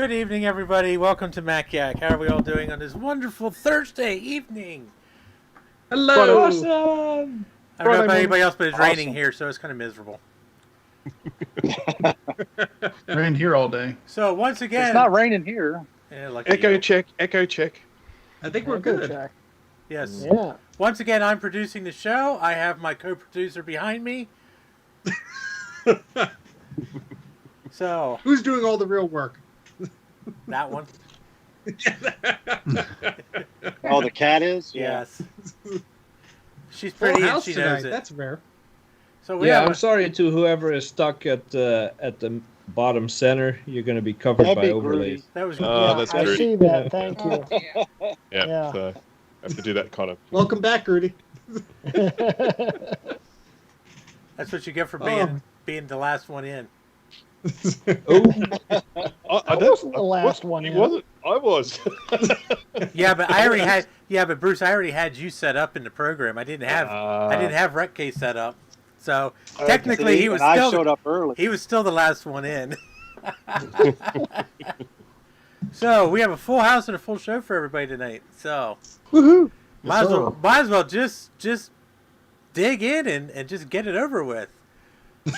Good evening, everybody. Welcome to Mac Yak. How are we all doing on this wonderful Thursday evening? Hello. Awesome. I don't know about anybody else, but it's raining here, so it's kind of miserable. Rained here all day. So once again, It's not raining here. yeah, Echo check. Echo check. I think we're good. Check. Yes. Yeah. Once again, I'm producing the show. I have my co-producer behind me. So Who's doing all the real work? that one. Oh, the cat is? Yes. She's Full pretty and house she tonight. knows it. That's rare. So we Yeah, have I'm sorry to whoever is stuck at the bottom center. You're going to be covered That'd by be overlays. that was Yeah, that's I dirty. see that. Thank you. Yeah. Yeah. So I have to do that kind of. Welcome back, Rudy. that's what you get for being the last one in. Oh, I wasn't the last one He in. wasn't. I was. Yeah, but Bruce, I already had you set up in the program. I didn't have Retcase set up. So technically he was and still I showed up early. he was still the last one in. So we have a full house and a full show for everybody tonight. So Woohoo! might as well just dig in and just get it over with.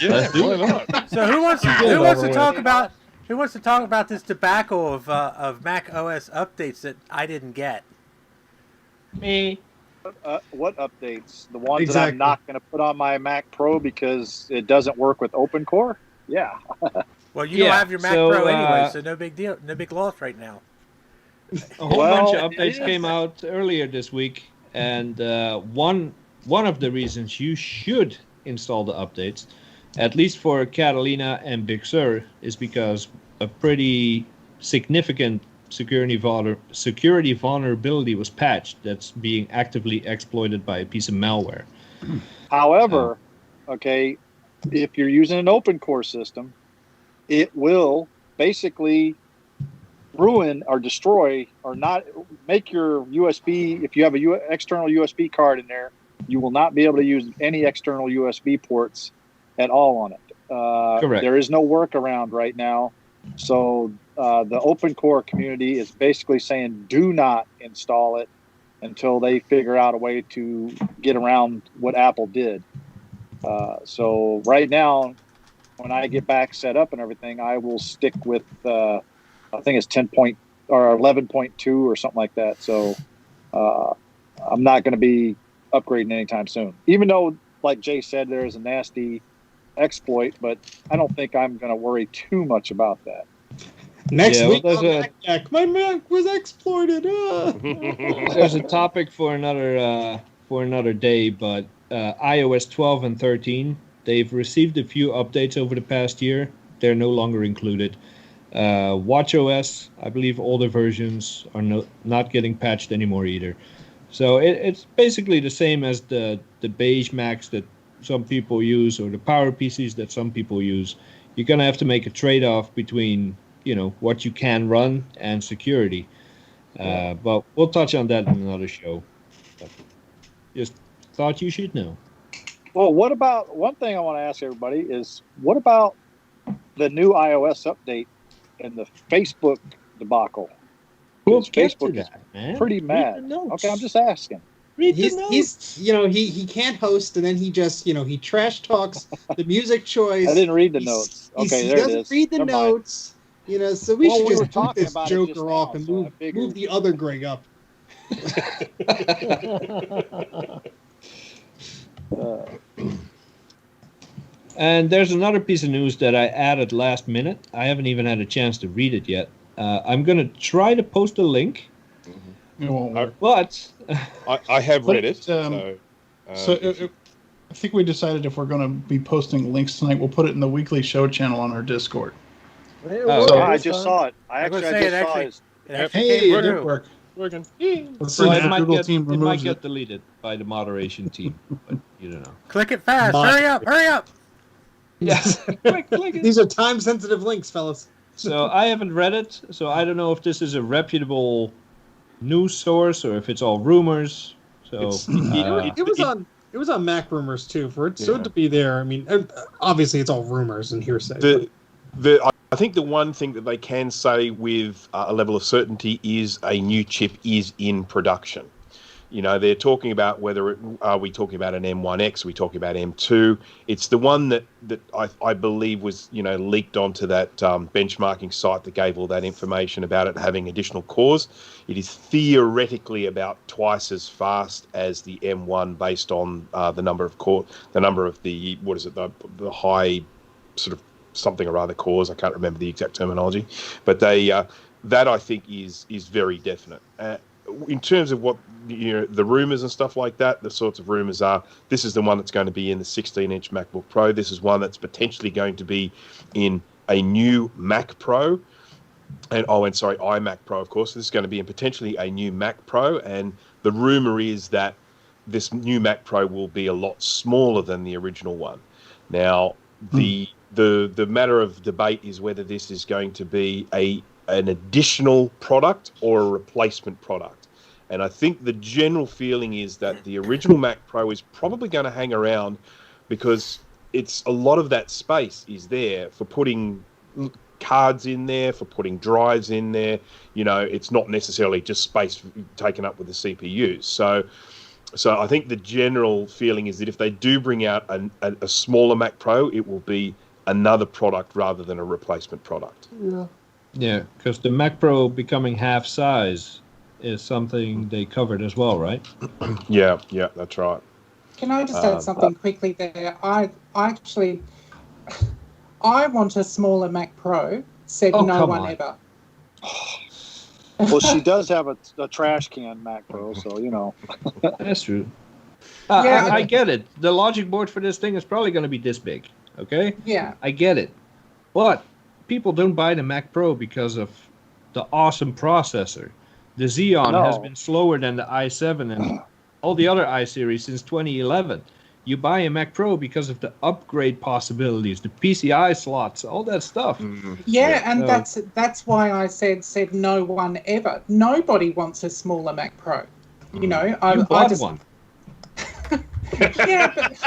Yeah, why not? So who wants to talk about this debacle of Mac OS updates that I didn't get? me. What updates? The ones that Exactly. I'm not going to put on my Mac Pro because it doesn't work with OpenCore? Yeah. Well, you don't Yeah, have your Mac so, Pro anyway, so no big deal, no big loss right now. A whole Well, bunch of it updates is. came out earlier this week, and one of the reasons you should install the updates, at least for Catalina and Big Sur, is because a pretty significant security vulnerability was patched that's being actively exploited by a piece of malware. However, okay, if you're using an OpenCore system, it will basically ruin or destroy or not make your USB. If you have a external USB card in there, you will not be able to use any external USB ports at all on it. Correct. There is no workaround right now. So the OpenCore community is basically saying do not install it until they figure out a way to get around what Apple did. So right now, when I get back set up and everything, I will stick with I think it's 10 point or 11.2 or something like that. So I'm not going to be upgrading anytime soon. Even though, like Jay said, there is a nasty exploit, but I don't think I'm going to worry too much about that. Next Yeah, week, well, on there's Mac Yak, my Mac was exploited. There's a topic for another day, but iOS 12 and 13, they've received a few updates over the past year. They're no longer included. WatchOS, I believe older versions are not getting patched anymore either. So it's basically the same as the beige Macs that some people use or the Power PCs that some people use. You're going to have to make a trade-off between, what you can run and security. But we'll touch on that in another show. But just thought you should know. Well, what about one thing I want to ask everybody is what about the new iOS update and the Facebook debacle? We'll Because get to Facebook is that, man. pretty Read mad. the notes. Okay, I'm just asking. Read the notes. He's he can't host, and then he just he trash talks the music choice. I didn't read the notes. Okay, He there it doesn't is. read the Never mind. notes. So we Well, should we were just boot talking this about it just Joker now, off and so I move figured- the other Greg up. And there's another piece of news that I added last minute. I haven't even had a chance to read it yet. I'm going to try to post a link, It won't work. but I have read it. But, So, I think we decided if we're going to be posting links tonight, we'll put it in the weekly show channel on our Discord. So- I just saw it. I I'm gonna just say it saw actually- his. It actually Hey, came it did through. work. working. Let's see well, if the Google team it might removes get it. deleted by the moderation team. But you don't know. Click it fast. Mod- Hurry up. Hurry up. Yes. Quick, click it. These are time-sensitive links, fellas. So I haven't read it, so I don't know if this is a reputable news source or if it's all rumors. So It was on Mac Rumors too. For it so Yeah. to be there, I mean, obviously it's all rumors and hearsay. I think the one thing that they can say with a level of certainty is a new chip is in production. They're talking about are we talking about an M1X? Are we talking about M2? It's the one that I believe was, leaked onto that benchmarking site that gave all that information about it having additional cores. It is theoretically about twice as fast as the M1 based on the number of the high sort of something or other cores. I can't remember the exact terminology, but they that I think is very definite. In terms of what the rumors and stuff like that, the sorts of rumors are, this is the one that's going to be in the 16-inch MacBook Pro. This is one that's potentially going to be in a new Mac Pro. And iMac Pro, of course. This is going to be in potentially a new Mac Pro, and the rumor is that this new Mac Pro will be a lot smaller than the original one. Now, the matter of debate is whether this is going to be an additional product or a replacement product. And I think the general feeling is that the original Mac Pro is probably going to hang around because it's a lot of that space is there for putting cards in there, for putting drives in there. It's not necessarily just space taken up with the CPUs. So I think the general feeling is that if they do bring out a smaller Mac Pro, it will be another product rather than a replacement product. Yeah, because the Mac Pro becoming half size is something they covered as well, right? Yeah, that's right. Can I just add something quickly there? I want a smaller Mac Pro, said no one ever. Well, she does have a trash can Mac Pro, so That's true. I get it. The logic board for this thing is probably going to be this big, okay? Yeah. I get it. But people don't buy the Mac Pro because of the awesome processor. The Xeon has been slower than the i7 and all the other iSeries since 2011. You buy a Mac Pro because of the upgrade possibilities, the PCI slots, all that stuff. And that's why I said no one ever. Nobody wants a smaller Mac Pro. I bought one. Yeah, but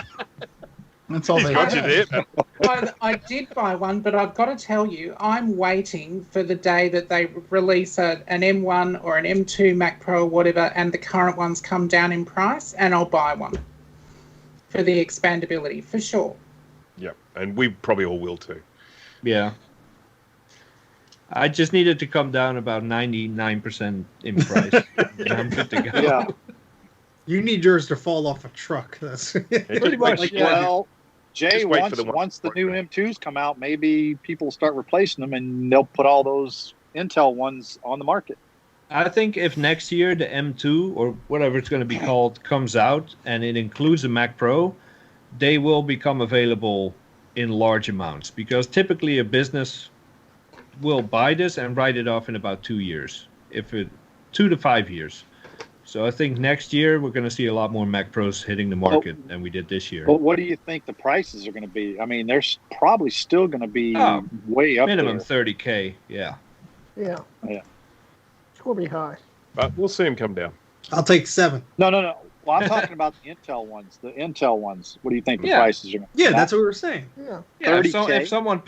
That's all they have. I did buy one, but I've got to tell you, I'm waiting for the day that they release an M1 or an M2 Mac Pro or whatever, and the current ones come down in price, and I'll buy one for the expandability, for sure. Yep, and we probably all will too. Yeah. I just needed to come down about 99% in price. And I'm good to go. yeah. You need yours to fall off a truck. That's Pretty much. Well, Jay, Just wait for once the new M2s come out, maybe people start replacing them, and they'll put all those Intel ones on the market. I think if next year the M2 or whatever it's going to be called comes out and it includes a Mac Pro, they will become available in large amounts because typically a business will buy this and write it off in about 2 years, 2 to 5 years. So I think next year we're going to see a lot more Mac Pros hitting the market than we did this year. But what do you think the prices are going to be? I mean, there's probably still going to be way up minimum there. $30K, yeah. Yeah. Yeah. It's going to be high. But we'll see them come down. I'll take 7. No. Well, I'm talking about the Intel ones. The Intel ones. What do you think the prices are going to be? Yeah, that's what we were saying. Yeah. If someone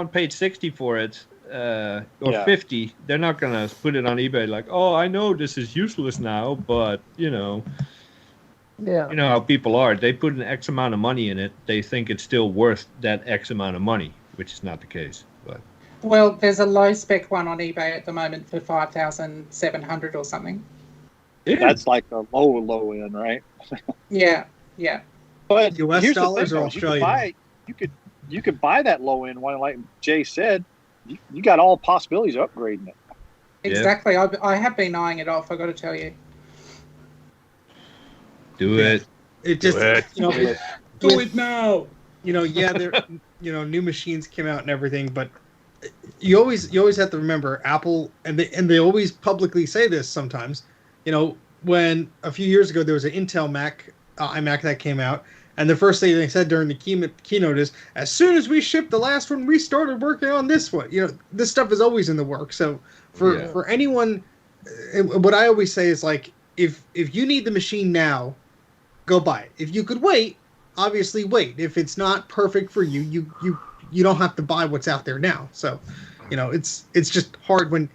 paid 60 for it or 50, they're not going to put it on eBay like, oh, I know this is useless now, but you know how people are. They put an X amount of money in it. They think it's still worth that X amount of money, which is not the case. But well, there's a low spec one on eBay at the moment for 5,700 or something. yeah. That's like the low end, right? Yeah. But US here's the dollars thing, or though. Australian? You could buy that low end one, like Jay said. You got all possibilities of upgrading it. Exactly. I have been eyeing it off, I got to tell you. Do it. It just, Do it now. there, new machines came out and everything, but you always have to remember Apple, and they always publicly say this sometimes. When a few years ago there was an Intel iMac that came out, and the first thing they said during the keynote is, as soon as we shipped the last one, we started working on this one. This stuff is always in the works. So for anyone, what I always say is like, if you need the machine now, go buy it. If you could wait, obviously wait. If it's not perfect for you, you don't have to buy what's out there now. So, it's just hard when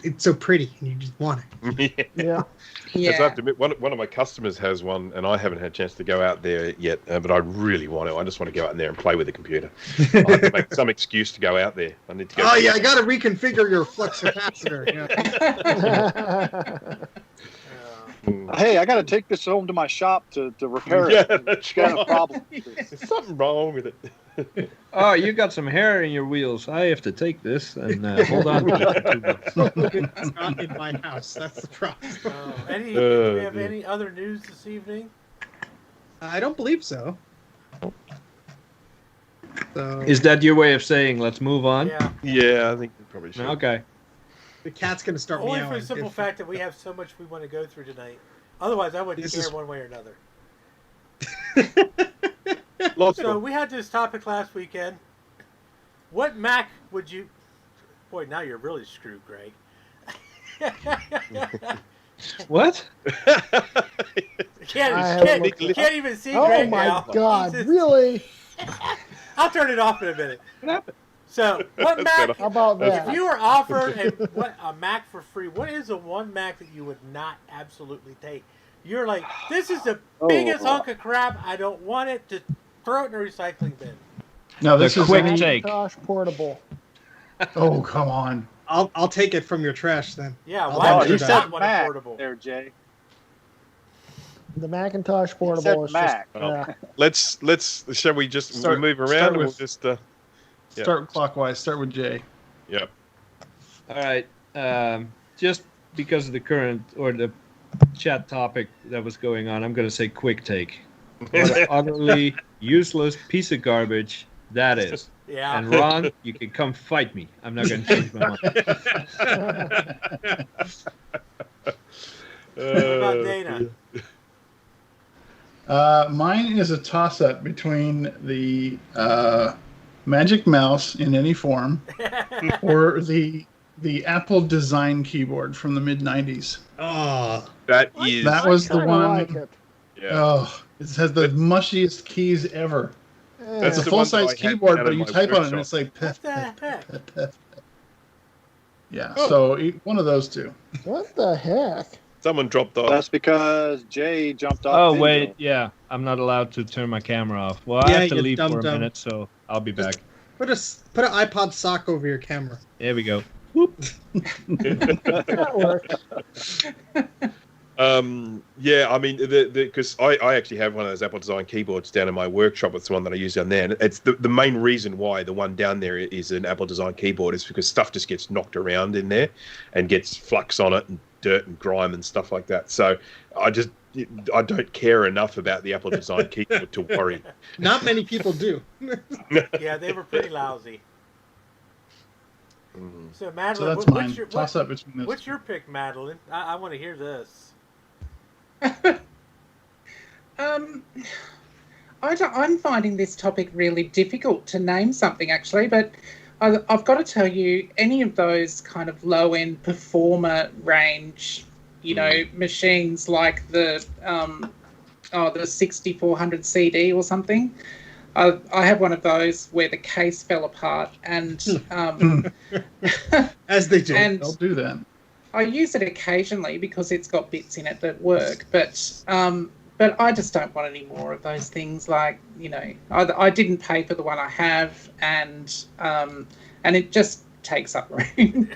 it's so pretty and you just want it. Yeah. I have to admit, one of my customers has one, and I haven't had a chance to go out there yet, but I really want to. I just want to go out in there and play with the computer. I have to make some excuse to go out there. I need to go. Oh, yeah, I got to reconfigure your flux capacitor. Hey, I got to take this home to my shop to repair it. Yeah, that's Got a right. problem. There's something wrong with it. Oh, you got some hair in your wheels. I have to take this and hold on to it for 2 months. It's not in my house. That's the problem. Do we have any other news this evening? I don't believe so. So Is that your way of saying let's move on? Yeah. Yeah, I think we probably should. Okay. the cat's gonna start Only meowing. for the simple fact that we have so much we want to go through tonight. Otherwise, I wouldn't This care is- one way or another. Lots So of we had this topic last weekend. What Mac would you... Boy, now you're really screwed, Greg. What? Can't even see Oh Greg my now. God! He's just- Really? I'll turn it off in a minute. What happened? So, what That's Mac... better. How about If that? you were offered a Mac for free, what is the one Mac that you would not absolutely take? You're like, this is the biggest hunk of crap. I don't want it. Just throw it in the recycling bin. No, this The is quick any- take. Macintosh portable. Oh, come on. I'll take it from your trash then. Yeah, I'll why do would it. you You not said want a Mac portable? there, Jay. The Macintosh said portable is Mac. just. Yeah. Let's shall we just Start- move around start and we'll with- just Yeah. Start clockwise. Start with Jay. yeah. All right. Just because of the current or the chat topic that was going on, I'm going to say quick take. What an utterly useless piece of garbage that is. Yeah. And Ron, you can come fight me. I'm not going to change my mind. What about Dana? Mine is a toss-up between the Magic Mouse in any form or the Apple design keyboard from the mid-90s. Oh, That I- is That was the Kinda one. like it. yeah. Oh, it has the mushiest keys ever. That's It's a the one that full-size I had keyboard, down but in you my type on it workshop. and it's like... What the heck? Yeah, so one of those two. What the heck? Someone dropped off. That's because Jay jumped off. Oh, video. wait. Yeah. I'm not allowed to turn my camera off. Well, I Yeah, have to you leave for a dum-dum. minute, so I'll be back. put an iPod sock over your camera. There we go. That works. Yeah, I mean, because I actually have one of those Apple design keyboards down in my workshop. It's the one that I use down there. And it's the main reason why the one down there is an Apple design keyboard is because stuff just gets knocked around in there and gets flux on it and dirt and grime and stuff like that. So I don't care enough about the Apple design keyboard to worry. Not many people do. Yeah, they were pretty lousy. So, So Madeline, that's what's mine. your Toss-up between those. what's your pick, Madeline? I want to hear this. I'm finding this topic really difficult to name something, actually, but I've got to tell you, any of those kind of low-end performer range, machines like the 6400 CD or something. I have one of those where the case fell apart, and As they do. and They'll do that. I use it occasionally because it's got bits in it that work, but I just don't want any more of those things. Like, I didn't pay for the one I have, and it just takes up room,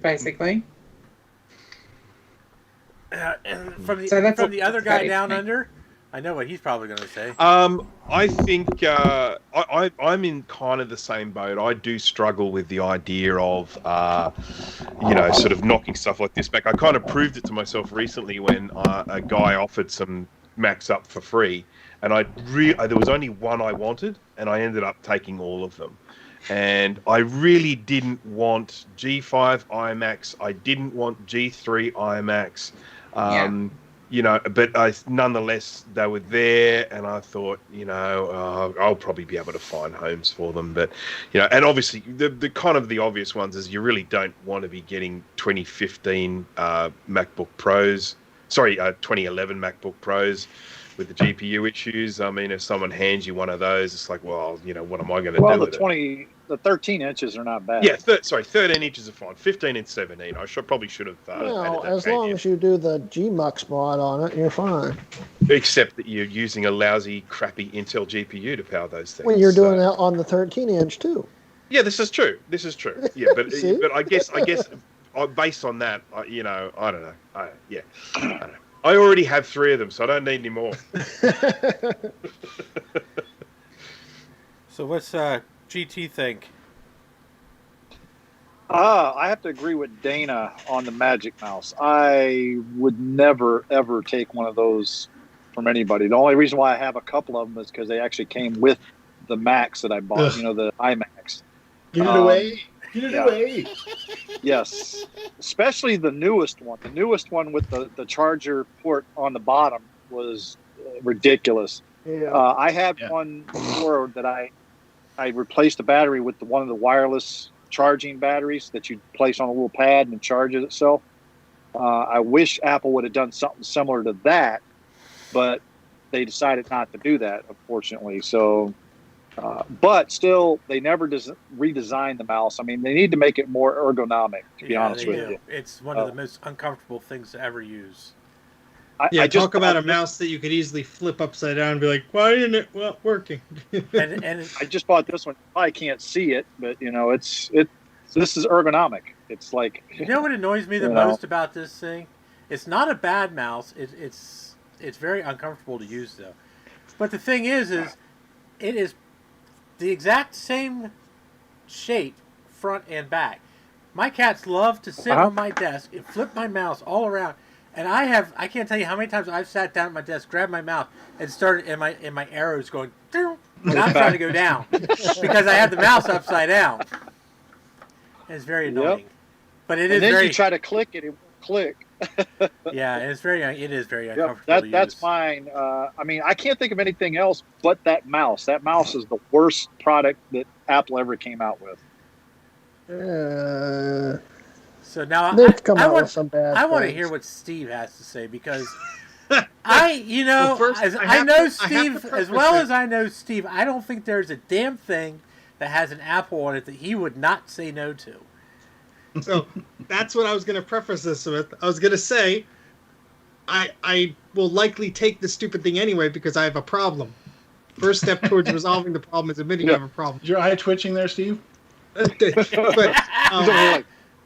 basically. And from So that's the other guy okay. down under, I know what he's probably going to say. I think I'm in kind of the same boat. I do struggle with the idea of, sort of knocking stuff like this back. I kind of proved it to myself recently when a guy offered some Macs up for free, and there was only one I wanted, and I ended up taking all of them. And I really didn't want G5 iMacs. I didn't want G3 iMacs. But nonetheless, they were there, and I thought, I'll probably be able to find homes for them. But, and obviously, the kind of the obvious ones is you really don't want to be getting 2015 MacBook Pros, 2011 MacBook Pros with the GPU issues. I mean, if someone hands you one of those, it's like, well, what am I going to do with it? The 13 inches are not bad. Yeah, 13 inches are fine. 15 and 17. I probably should have. Well, added that as back long in. as you do the GMUX mod on it, you're fine. Except that you're using a lousy, crappy Intel GPU to power those things. When you're doing that on the 13-inch too. Yeah, this is true. Yeah, but See? but I guess based on that, I don't know. I don't know. I already have 3 of them, so I don't need any more. So what's GT think? I have to agree with Dana on the Magic Mouse. I would never, ever take one of those from anybody. The only reason why I have a couple of them is because they actually came with the Macs that I bought, Ugh. you know, the iMacs. Get it away. Get it yeah. away. Yes. Especially the newest one. The newest one with the charger port on the bottom was ridiculous. Yeah. I had one before that I replaced the battery with one of the wireless charging batteries that you place on a little pad and it charges itself. I wish Apple would have done something similar to that, but they decided not to do that, unfortunately. So, but still, they never redesigned the mouse. I mean, they need to make it more ergonomic, to be honest with you. It's one of the most uncomfortable things to ever use. I talk about a mouse that you could easily flip upside down and be like, why isn't it working? and I just bought this one. I can't see it, but you know, this is ergonomic. It's like, you know what annoys me the most about this thing? It's not a bad mouse. It's very uncomfortable to use though. But the thing is it is the exact same shape front and back. My cats love to sit on my desk and flip my mouse all around. And I can't tell you how many times I've sat down at my desk, grabbed my mouse, and started, and my arrows going, and I'm trying to go down because I have the mouse upside down. And it's very annoying. Yep. But and then you try to click it won't click. Yeah, and it is very uncomfortable. That's mine. I mean, I can't think of anything else but that mouse. That mouse is the worst product that Apple ever came out with. So now they've come out with some bad I want to things. hear what Steve has to say because I know Steve as well as I know Steve. I don't think there's a damn thing that has an Apple on it that he would not say no to. So that's what I was going to preface this with. I was going to say, I will likely take the stupid thing anyway because I have a problem. First step towards resolving the problem is admitting you have a problem. Is your eye twitching there, Steve? But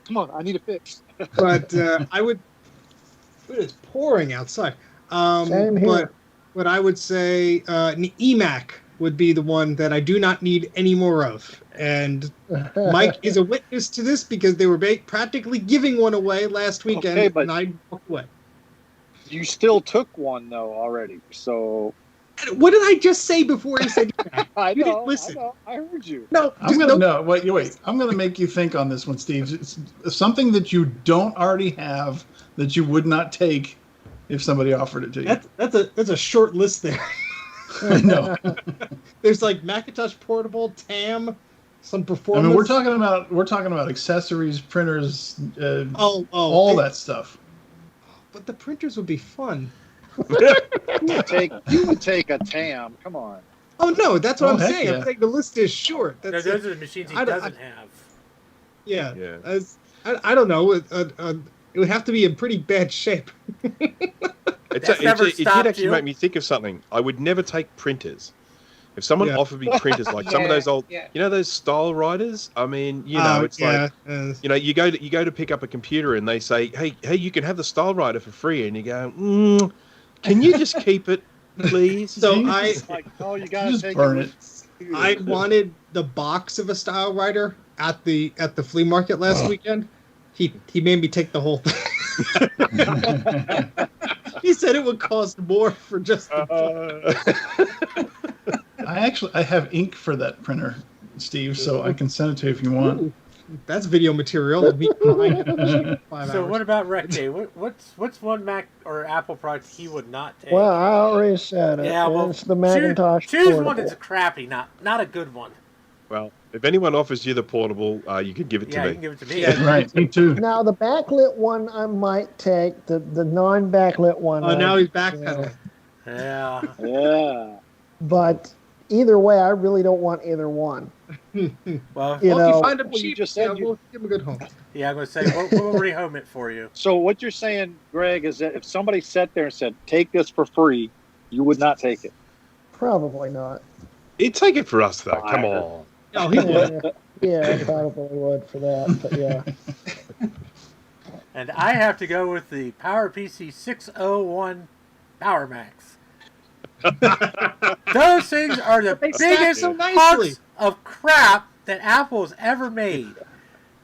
come on, I need a fix. But I would. It's pouring outside. Same here. But what I would say, an eMac would be the one that I do not need any more of. And Mike is a witness to this because they were practically giving one away last weekend, Okay, but and I walked away. You still took one though already. So What did I just say before he said that? I You know. didn't listen. I know. I heard you. No, I'm gonna no. Wait. I'm gonna make you think on this one, Steve. It's something that you don't already have that you would not take if somebody offered it to you. That's a short list there. I know. There's like Macintosh Portable, TAM, some performance. I mean, we're talking about accessories, printers, all that stuff. But the printers would be fun. You would take a TAM. Come on. Oh no, that's what I'm heck saying. yeah. I'm saying the list is short. Those are the machines he doesn't have. Yeah. Yeah. I don't know. It would have to be in pretty bad shape. It did actually make me think of something. I would never take printers. If someone offered me printers, like some of those old, you know, those style writers. I mean, you know, it's like, you know, you go to pick up a computer and they say, hey, you can have the style writer for free, and you go, can you just keep it, please? So you gotta just take burn it. I wanted the box of a style writer at the flea market last weekend. He made me take the whole thing. He said it would cost more for just the I have ink for that printer, Steve, so I can send it to you if you want. Ooh, that's video material of me crying in a 5 So hours. what about Recte? What's one Mac or Apple product he would not take? Well, I already said it. Yeah, well, it's the Macintosh choose Portable. one that's crappy, not a good one. Well, if anyone offers you the portable, you can give it to Yeah, me. you can give it to me. Yeah, right, me too. Now, the backlit one I might take. The non-backlit one. Oh, now he's backpedaling. Yeah. Yeah. But either way, I really don't want either one. Well, You Well, if know, you find them well, you cheap, just said we'll give them a good home. yeah, I'm gonna say we'll rehome it for you. So what you're saying, Greg, is that if somebody sat there and said, "Take this for free," you would not take it. probably not. He'd take it for us, though. Come on. Oh, he would. Yeah, I probably would for that. But yeah. And I have to go with the PowerPC 601 Power Max. Those things are the biggest hunks of crap that Apple has ever made.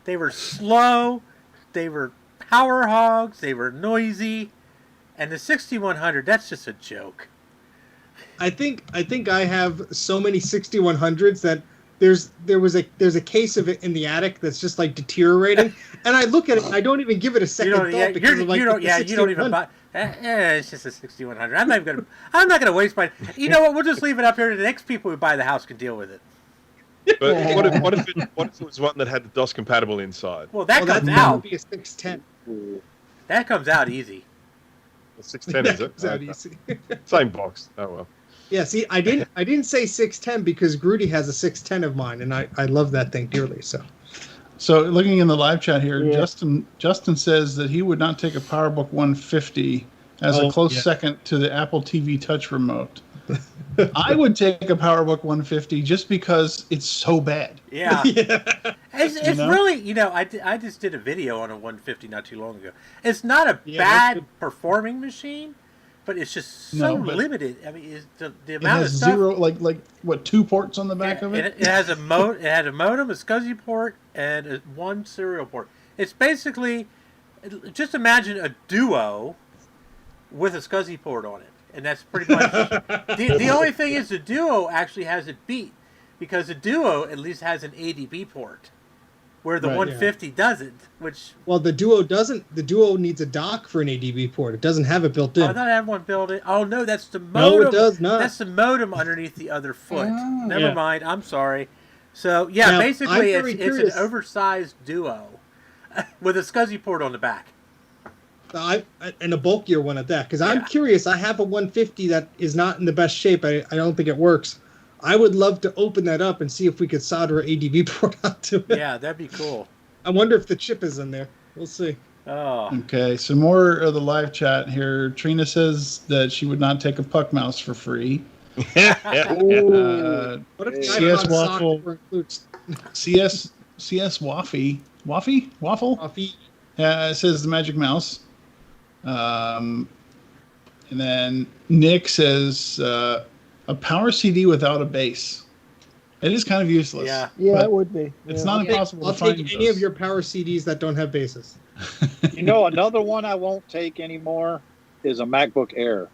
They were slow, they were power hogs, they were noisy, and the 6100, that's just a joke. I think I have so many 6100s that there's a case of it in the attic that's just like deteriorating, and I look at it, I don't even give it a second thought because I'm like, you don't even buy. It's just a 6100. I'm not gonna waste my. You know what? We'll just leave it up here. The next people who buy the house can deal with it. But what if it was one that had the DOS compatible inside? Well, that comes out. Would be a 610. That comes out easy. The 610 is it? Comes out easy. Same box. Oh well. Yeah, see, I didn't say 610 because Grudy has a 610 of mine, and I love that thing dearly. So looking in the live chat here, Justin says that he would not take a PowerBook 150 as a close second to the Apple TV Touch remote. I would take a PowerBook 150 just because it's so bad. Yeah. It's really, I just did a video on a 150 not too long ago. It's not a bad performing machine, but it's just so limited. I mean, the amount of stuff. Zero, like what, 2 ports on the back of it? It has a modem, a SCSI port, and one serial port. It's basically, just imagine a Duo with a SCSI port on it. And that's pretty much the only thing is the Duo actually has it beat because the Duo at least has an ADB port, where the 150 doesn't. The Duo doesn't. The Duo needs a dock for an ADB port. It doesn't have it built in. I thought I had one built in. Oh no, that's the modem. No, it does not. That's the modem underneath the other foot. Never mind. I'm sorry. So yeah, basically it's an oversized Duo with a SCSI port on the back. And a bulkier one at that, because I'm curious. I have a 150 that is not in the best shape. I don't think it works. I would love to open that up and see if we could solder an ADB port onto it. Yeah, that'd be cool. I wonder if the chip is in there. We'll see. Oh. Okay, so more of the live chat here. Trina says that she would not take a puck mouse for free. What if CS Waffle? CS Waffy? Waffle? It says the Magic Mouse. And then Nick says a power CD without a base. It is kind of useless. Yeah, it would be. It's not impossible I'll to find take any of your power CDs that don't have bases. Another one I won't take anymore is a MacBook Air.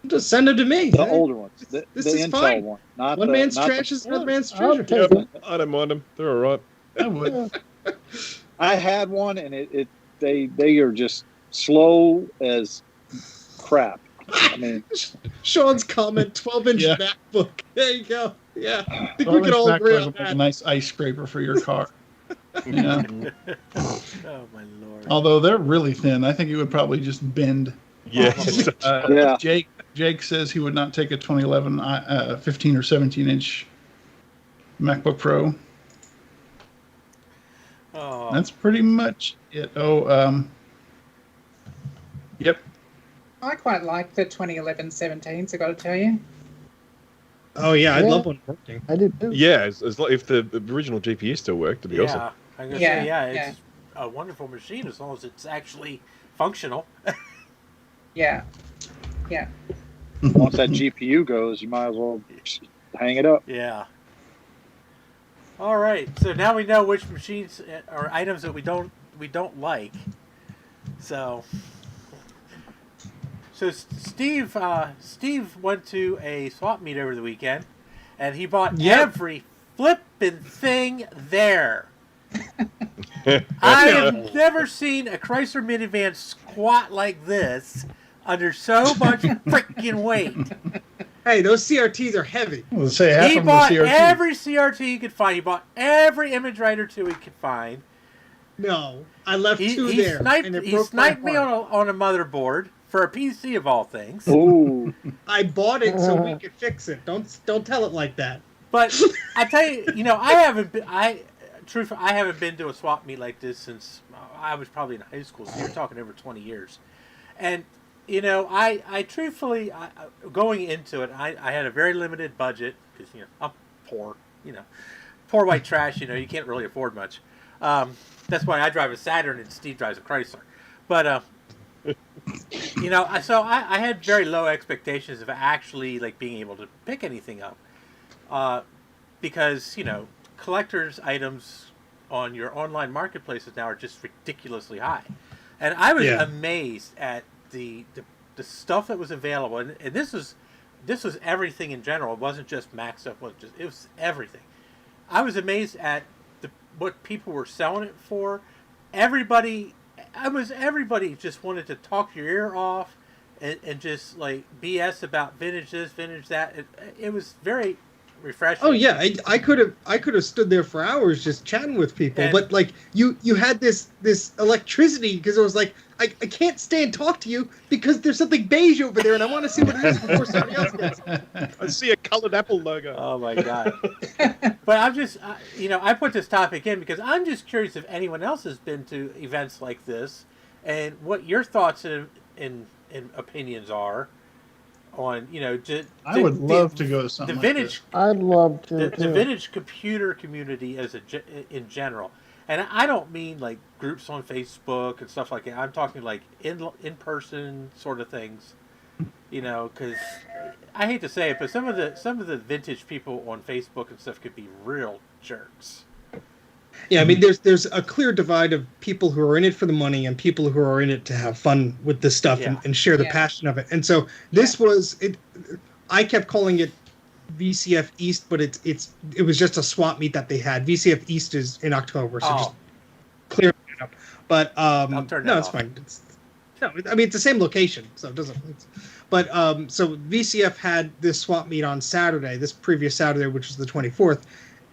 Just send them to me. The older ones. The is Intel fine. one. One man's trash is another man's treasure. I don't mind them. They're all right. I would. I had one, and they are just slow as crap. I mean, Sean's comment: 12-inch MacBook. There you go. Yeah, I think we can all agree on that. A nice ice scraper for your car. Yeah. Oh my lord! Although they're really thin, I think it would probably just bend. Yes. Jake says he would not take a 2011 15 or 17-inch MacBook Pro. Oh. That's pretty much it. Yep. I quite like the 2011 17s, I got to tell you. Oh yeah, I love one working. I did too. Yeah, if the original GPU still worked, it'd be awesome. I'm gonna say, it's a wonderful machine as long as it's actually functional. Yeah. Once that GPU goes, you might as well hang it up. Yeah. All right. So now we know which machines or items that we don't like. So Steve went to a swap meet over the weekend, and he bought every flippin' thing there. I have never seen a Chrysler minivan squat like this under so much freaking weight. Hey, those CRTs are heavy. He bought every CRT he could find. He bought every image writer 2 he could find. No, I left two there. He sniped me on a motherboard for a PC of all things. Ooh. I bought it so we could fix it. Don't tell it like that. But I tell you, I haven't been to a swap meet like this since I was probably in high school. So you're talking over 20 years, and I truthfully, going into it, I had a very limited budget because I'm poor, poor white trash. You can't really afford much. That's why I drive a Saturn and Steve drives a Chrysler. But you know, so I had very low expectations of actually like being able to pick anything up, because you know, collectors' items on your online marketplaces now are just ridiculously high, and I was amazed at the stuff that was available, and this was everything in general. It wasn't just Mac stuff. It was everything. I was amazed at what people were selling it for. Everybody just wanted to talk your ear off and just like BS about vintage this, vintage that. It was very refreshing. Oh yeah, I could have stood there for hours just chatting with people, but like you had this electricity because it was like I can't stay and talk to you because there's something beige over there and I want to see what it is before somebody else gets it. I see a colored Apple logo. Oh my god! But I'm just you know, I put this topic in because I'm just curious if anyone else has been to events like this and what your thoughts and opinions are on, you know, I would love to go to something the like vintage. this. I'd love to. The vintage computer community in general, and I don't mean like groups on Facebook and stuff like that. I'm talking like in person sort of things, you know, because I hate to say it, but some of the vintage people on Facebook and stuff could be real jerks. Yeah, I mean, there's a clear divide of people who are in it for the money and people who are in it to have fun with this stuff and share the passion of it. And so this was it. I kept calling it VCF East, but it was just a swap meet that they had. VCF East is in October, so just clear it up. But it's fine. I mean, it's the same location, so it doesn't. But so VCF had this swap meet on Saturday, this previous Saturday, which was the 24th.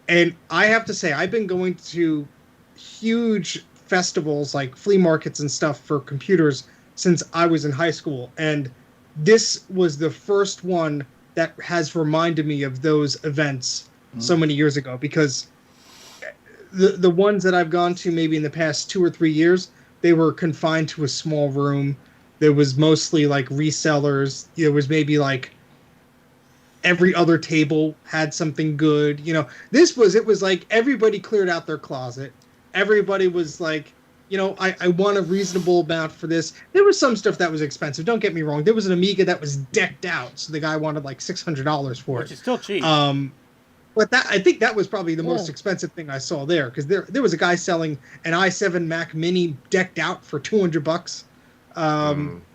And I have to say, I've been going to huge festivals like flea markets and stuff for computers since I was in high school. And this was the first one that has reminded me of those events so many years ago, because the ones that I've gone to maybe in the past 2 or 3 years, they were confined to a small room. There was mostly like resellers. There was maybe like every other table had something good. You know, it was like everybody cleared out their closet. Everybody was like, you know, I want a reasonable amount for this. There was some stuff that was expensive. Don't get me wrong. There was an Amiga that was decked out, so the guy wanted like $600 for it. Which is still cheap. But I think that was probably the most expensive thing I saw there, because there was a guy selling an i7 Mac Mini decked out for $200.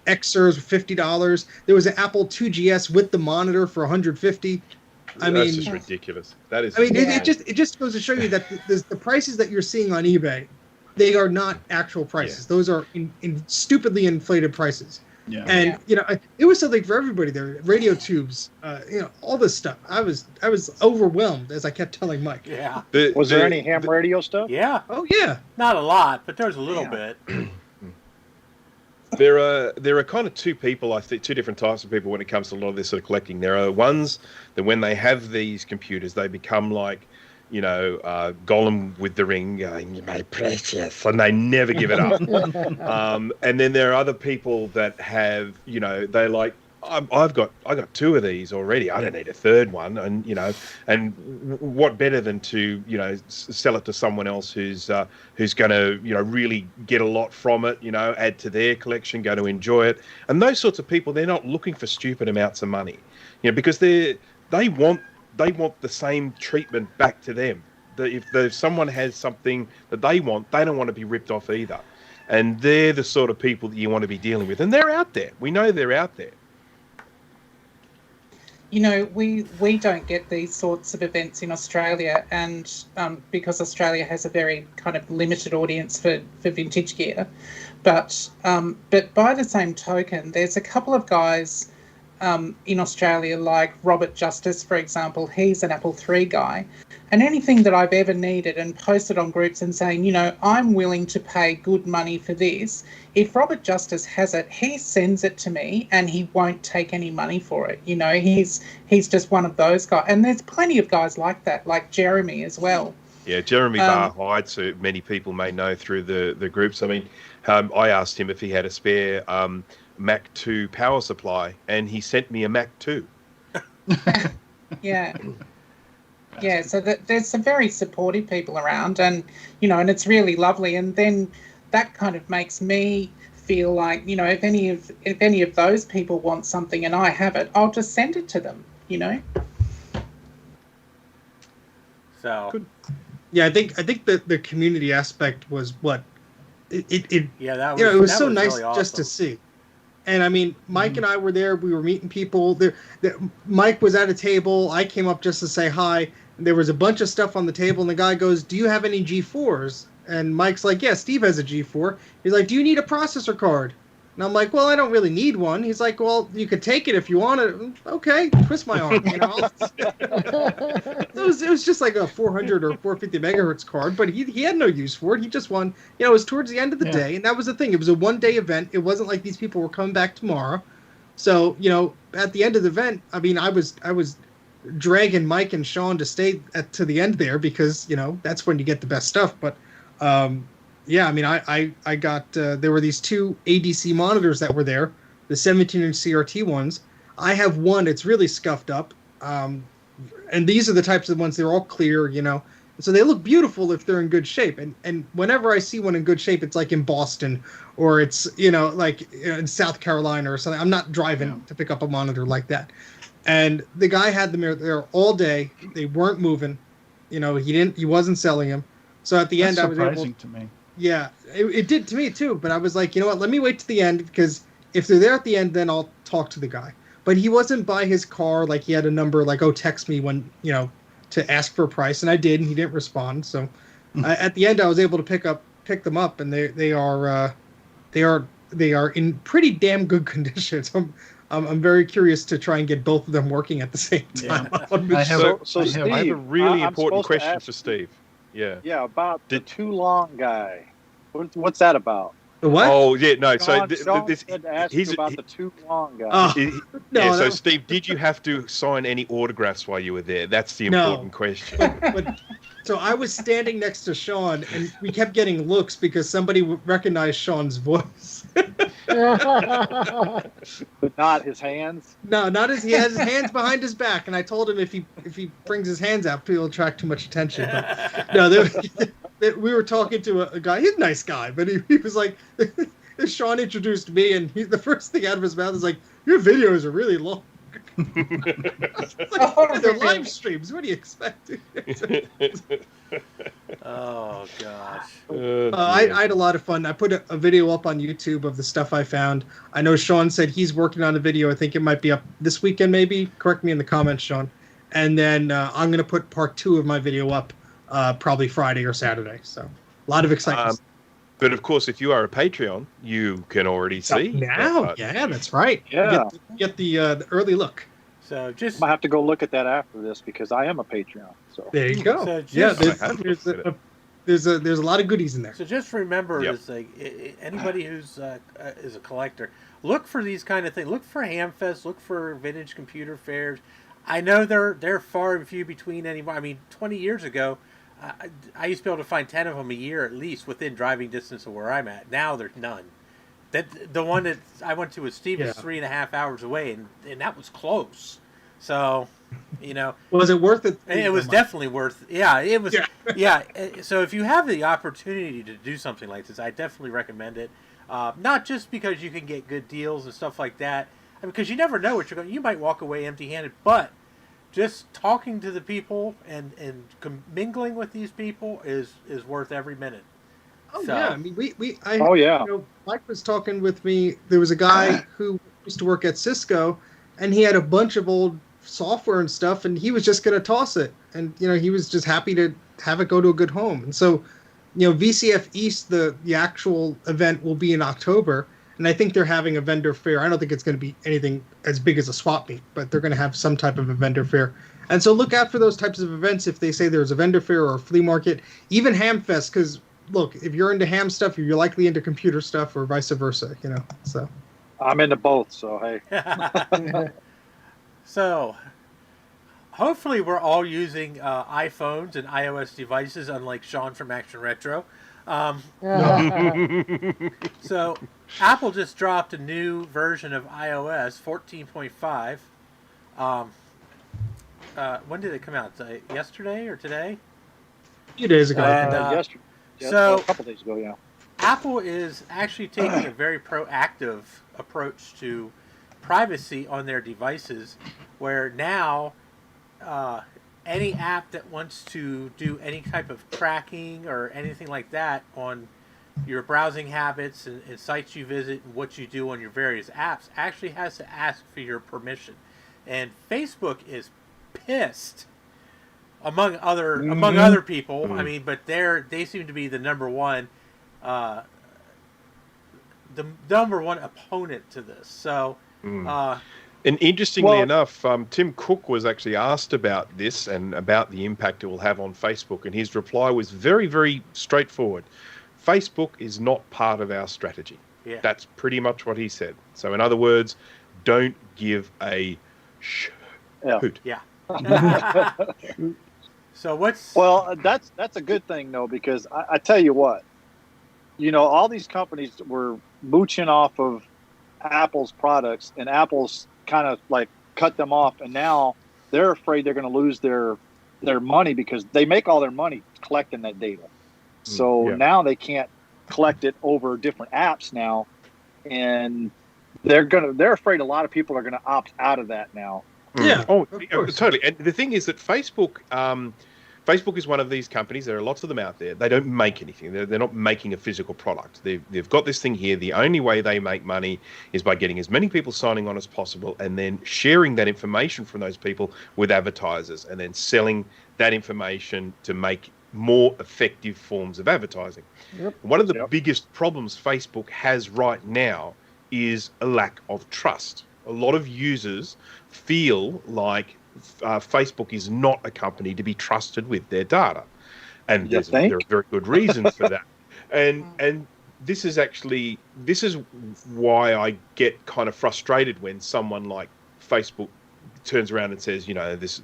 Xers $50. There was an Apple IIGS with the monitor for $150. That's just ridiculous. That is. I mean, it just goes to show you that the prices that you're seeing on eBay, they are not actual prices. Those are in stupidly inflated prices. Yeah. And you know, it was something for everybody there. Radio tubes, you know, all this stuff. I was overwhelmed, as I kept telling Mike. Yeah. Was there any ham radio stuff? Yeah. Oh yeah. Not a lot, but there's a little bit. There are kind of two people, I think, two different types of people when it comes to a lot of this sort of collecting. There are ones that when they have these computers, they become like, you know, Gollum with the ring going, "My precious," and they never give it up. And then there are other people that have, you know, they like, I got 2 of these already. I don't need a third one. And you know, and what better than to, you know, sell it to someone else who's going to, you know, really get a lot from it. You know, add to their collection, going to enjoy it. And those sorts of people, they're not looking for stupid amounts of money, you know, because they want the same treatment back to them. If someone has something that they want, they don't want to be ripped off either. And they're the sort of people that you want to be dealing with. And they're out there. We know they're out there. You know, we don't get these sorts of events in Australia, and because Australia has a very kind of limited audience for vintage gear. But by the same token, there's a couple of guys in Australia, like Robert Justice, for example. He's an Apple III guy. And anything that I've ever needed and posted on groups and saying, you know, I'm willing to pay good money for this, if Robert Justice has it, he sends it to me and he won't take any money for it. You know, he's just one of those guys. And there's plenty of guys like that, like Jeremy as well. Yeah, Jeremy Barr Hyde, so many people may know through the groups. I mean, I asked him if he had a spare Mac 2 power supply, and he sent me a Mac 2. Yeah. Yeah, so there's some very supportive people around, and and it's really lovely. And then that kind of makes me feel like, if any of those people want something and I have it, I'll just send it to them. So Good. Yeah, I think that the community aspect was what it yeah, that was it was that so was nice really just to awesome. see. And I mean, Mike and I were there. We were meeting people. Mike was at a table. I came up just to say hi. There was a bunch of stuff on the table, and the guy goes, "Do you have any G4s?" And Mike's like, "Yeah, Steve has a G4." He's like, "Do you need a processor card?" And I'm like, "Well, I don't really need one." He's like, "Well, you could take it if you want it." Okay, twist my arm. It was just like a 400 or 450 megahertz card, but he had no use for it. He just won. It was towards the end of the day, and that was the thing. It was a one-day event. It wasn't like these people were coming back tomorrow. So at the end of the event, I mean, I was dragging Mike and Sean to stay to the end there because that's when you get the best stuff. But yeah, I mean, I got there were these two ADC monitors that were there, the 17-inch CRT ones. I have one. It's really scuffed up. And these are the types of ones, they're all clear, so they look beautiful if they're in good shape. And whenever I see one in good shape, it's like in Boston or it's, like in South Carolina or something. I'm not driving to pick up a monitor like that. And the guy had them there all day. They weren't moving. He wasn't selling them. So at the end, I was surprising to me. Yeah, it did to me too. But I was like, you know what? Let me wait to the end because if they're there at the end, then I'll talk to the guy. But he wasn't by his car, like he had a number, like, oh, text me when, to ask for a price. And I did, and he didn't respond. So at the end, I was able to pick them up, and they are in pretty damn good condition. So I'm very curious to try and get both of them working at the same time. Yeah. Steve, I have a really important question for Steve. Yeah. Yeah, about the too long guy. What's that about? The what? Oh yeah, no. Sean So said to ask you about the too long guy. No, So Steve, did you have to sign any autographs while you were there? That's the important question. But so I was standing next to Sean, and we kept getting looks because somebody recognized Sean's voice. But not his hands. No, not his. He has his hands behind his back, and I told him if he brings his hands out, he'll attract too much attention. But no, we were talking to a guy. He's a nice guy, but he was like, Sean introduced me, and the first thing out of his mouth is like, "Your videos are really long." They're live streams. What are you expecting? Oh gosh. I had a lot of fun. I put a video up on YouTube of the stuff I found. I know Sean said he's working on a video. I think it might be up this weekend, maybe. Correct me in the comments, Sean. And then I'm going to put part 2 of my video up probably Friday or Saturday. So a lot of excitement. But of course, if you are a Patreon, you can already see now. Yeah, that's right. Yeah, get the early look. So I might have to go look at that after this because I am a Patreon. So there you go. So there's a lot of goodies in there. So just remember, it's like anybody who's is a collector, look for these kind of things. Look for Hamfest. Look for vintage computer fairs. I know they're far and few between anymore. I mean, 20 years ago, I used to be able to find 10 of them a year at least within driving distance of where I'm at. Now there's none. The one that I went to with Steve is 3.5 hours away, and that was close. So, was it worth it? It was definitely worth. Yeah, it was. Yeah. So if you have the opportunity to do something like this, I definitely recommend it. Not just because you can get good deals and stuff like that, because you never know what you're going. You might walk away empty-handed, but just talking to the people and mingling with these people is worth every minute. Oh so. Yeah, I mean Mike was talking with me. There was a guy who used to work at Cisco, and he had a bunch of old software and stuff, and he was just going to toss it, and he was just happy to have it go to a good home. And so, VCF East, the actual event will be in October, and I think they're having a vendor fair. I don't think it's going to be anything as big as a swap meet, but they're going to have some type of a vendor fair. And so look out for those types of events if they say there's a vendor fair or a flea market, even Hamfest, because look, if you're into ham stuff, you're likely into computer stuff, or vice versa. So I'm into both. So hey. So hopefully we're all using iPhones and iOS devices, unlike Sean from Action Retro. So Apple just dropped a new version of iOS 14.5. when did it come out? Yesterday or today? A few days ago. And, yesterday. so a couple days ago, yeah. Apple is actually taking a very proactive approach to privacy on their devices, where now any app that wants to do any type of tracking or anything like that on your browsing habits and sites you visit and what you do on your various apps actually has to ask for your permission. And Facebook is pissed, among other people. I mean, but they seem to be the number one opponent to this. So. And interestingly enough, Tim Cook was actually asked about this and about the impact it will have on Facebook, and his reply was very, very straightforward. Facebook is not part of our strategy. Yeah. That's pretty much what he said. So in other words, don't give a hoot. Yeah. So what's... Well, that's a good thing, though, because I tell you what, all these companies were mooching off of Apple's products, and Apple's kind of like cut them off, and now they're afraid they're going to lose their money because they make all their money collecting that data. So now they can't collect it over different apps now, and they're afraid a lot of people are going to opt out of that now. Yeah. Oh, totally. And the thing is that Facebook is one of these companies. There are lots of them out there. They don't make anything. They're not making a physical product. They've got this thing here. The only way they make money is by getting as many people signing on as possible and then sharing that information from those people with advertisers and then selling that information to make more effective forms of advertising. Yep. One of the biggest problems Facebook has right now is a lack of trust. A lot of users feel like Facebook is not a company to be trusted with their data, and there are very good reasons for that. And this is why I get kind of frustrated when someone like Facebook turns around and says,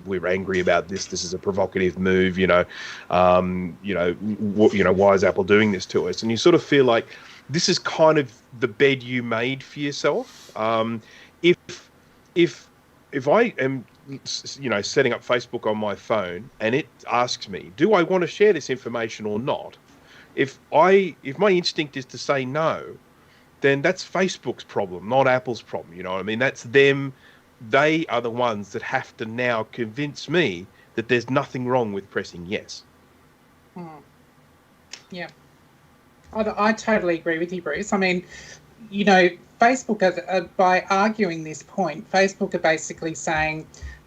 we're angry about this. This is a provocative move. Why is Apple doing this to us? And you sort of feel like this is kind of the bed you made for yourself. If I am setting up Facebook on my phone and it asks me, do I want to share this information or not? If my instinct is to say no, then that's Facebook's problem, not Apple's problem. You know what I mean? That's them. They are the ones that have to now convince me that there's nothing wrong with pressing yes. Yeah. I totally agree with you, Bruce. I mean, Facebook, by arguing this point, Facebook are basically saying,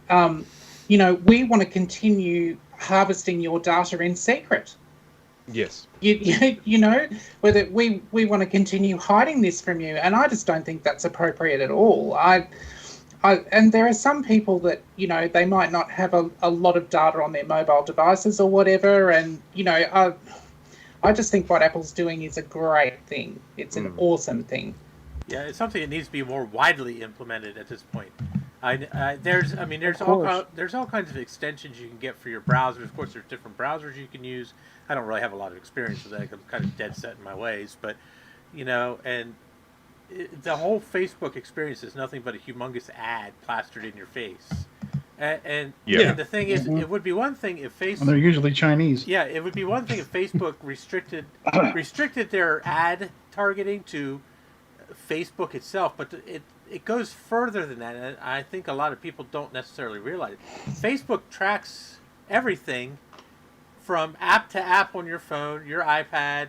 we want to continue harvesting your data in secret. Yes. Whether we want to continue hiding this from you, and I just don't think that's appropriate at all. And there are some people that, they might not have a lot of data on their mobile devices or whatever, and, I just think what Apple's doing is a great thing. It's an awesome thing. Yeah, it's something that needs to be more widely implemented at this point. There's all kinds of extensions you can get for your browsers. Of course, there's different browsers you can use. I don't really have a lot of experience with that. I'm kind of dead set in my ways, but the whole Facebook experience is nothing but a humongous ad plastered in your face. And the thing is, it would be one thing if Facebook... And they're usually Chinese. Yeah, it would be one thing if Facebook restricted their ad targeting to Facebook itself, but it goes further than that, and I think a lot of people don't necessarily realize it. Facebook tracks everything from app to app on your phone, your iPad,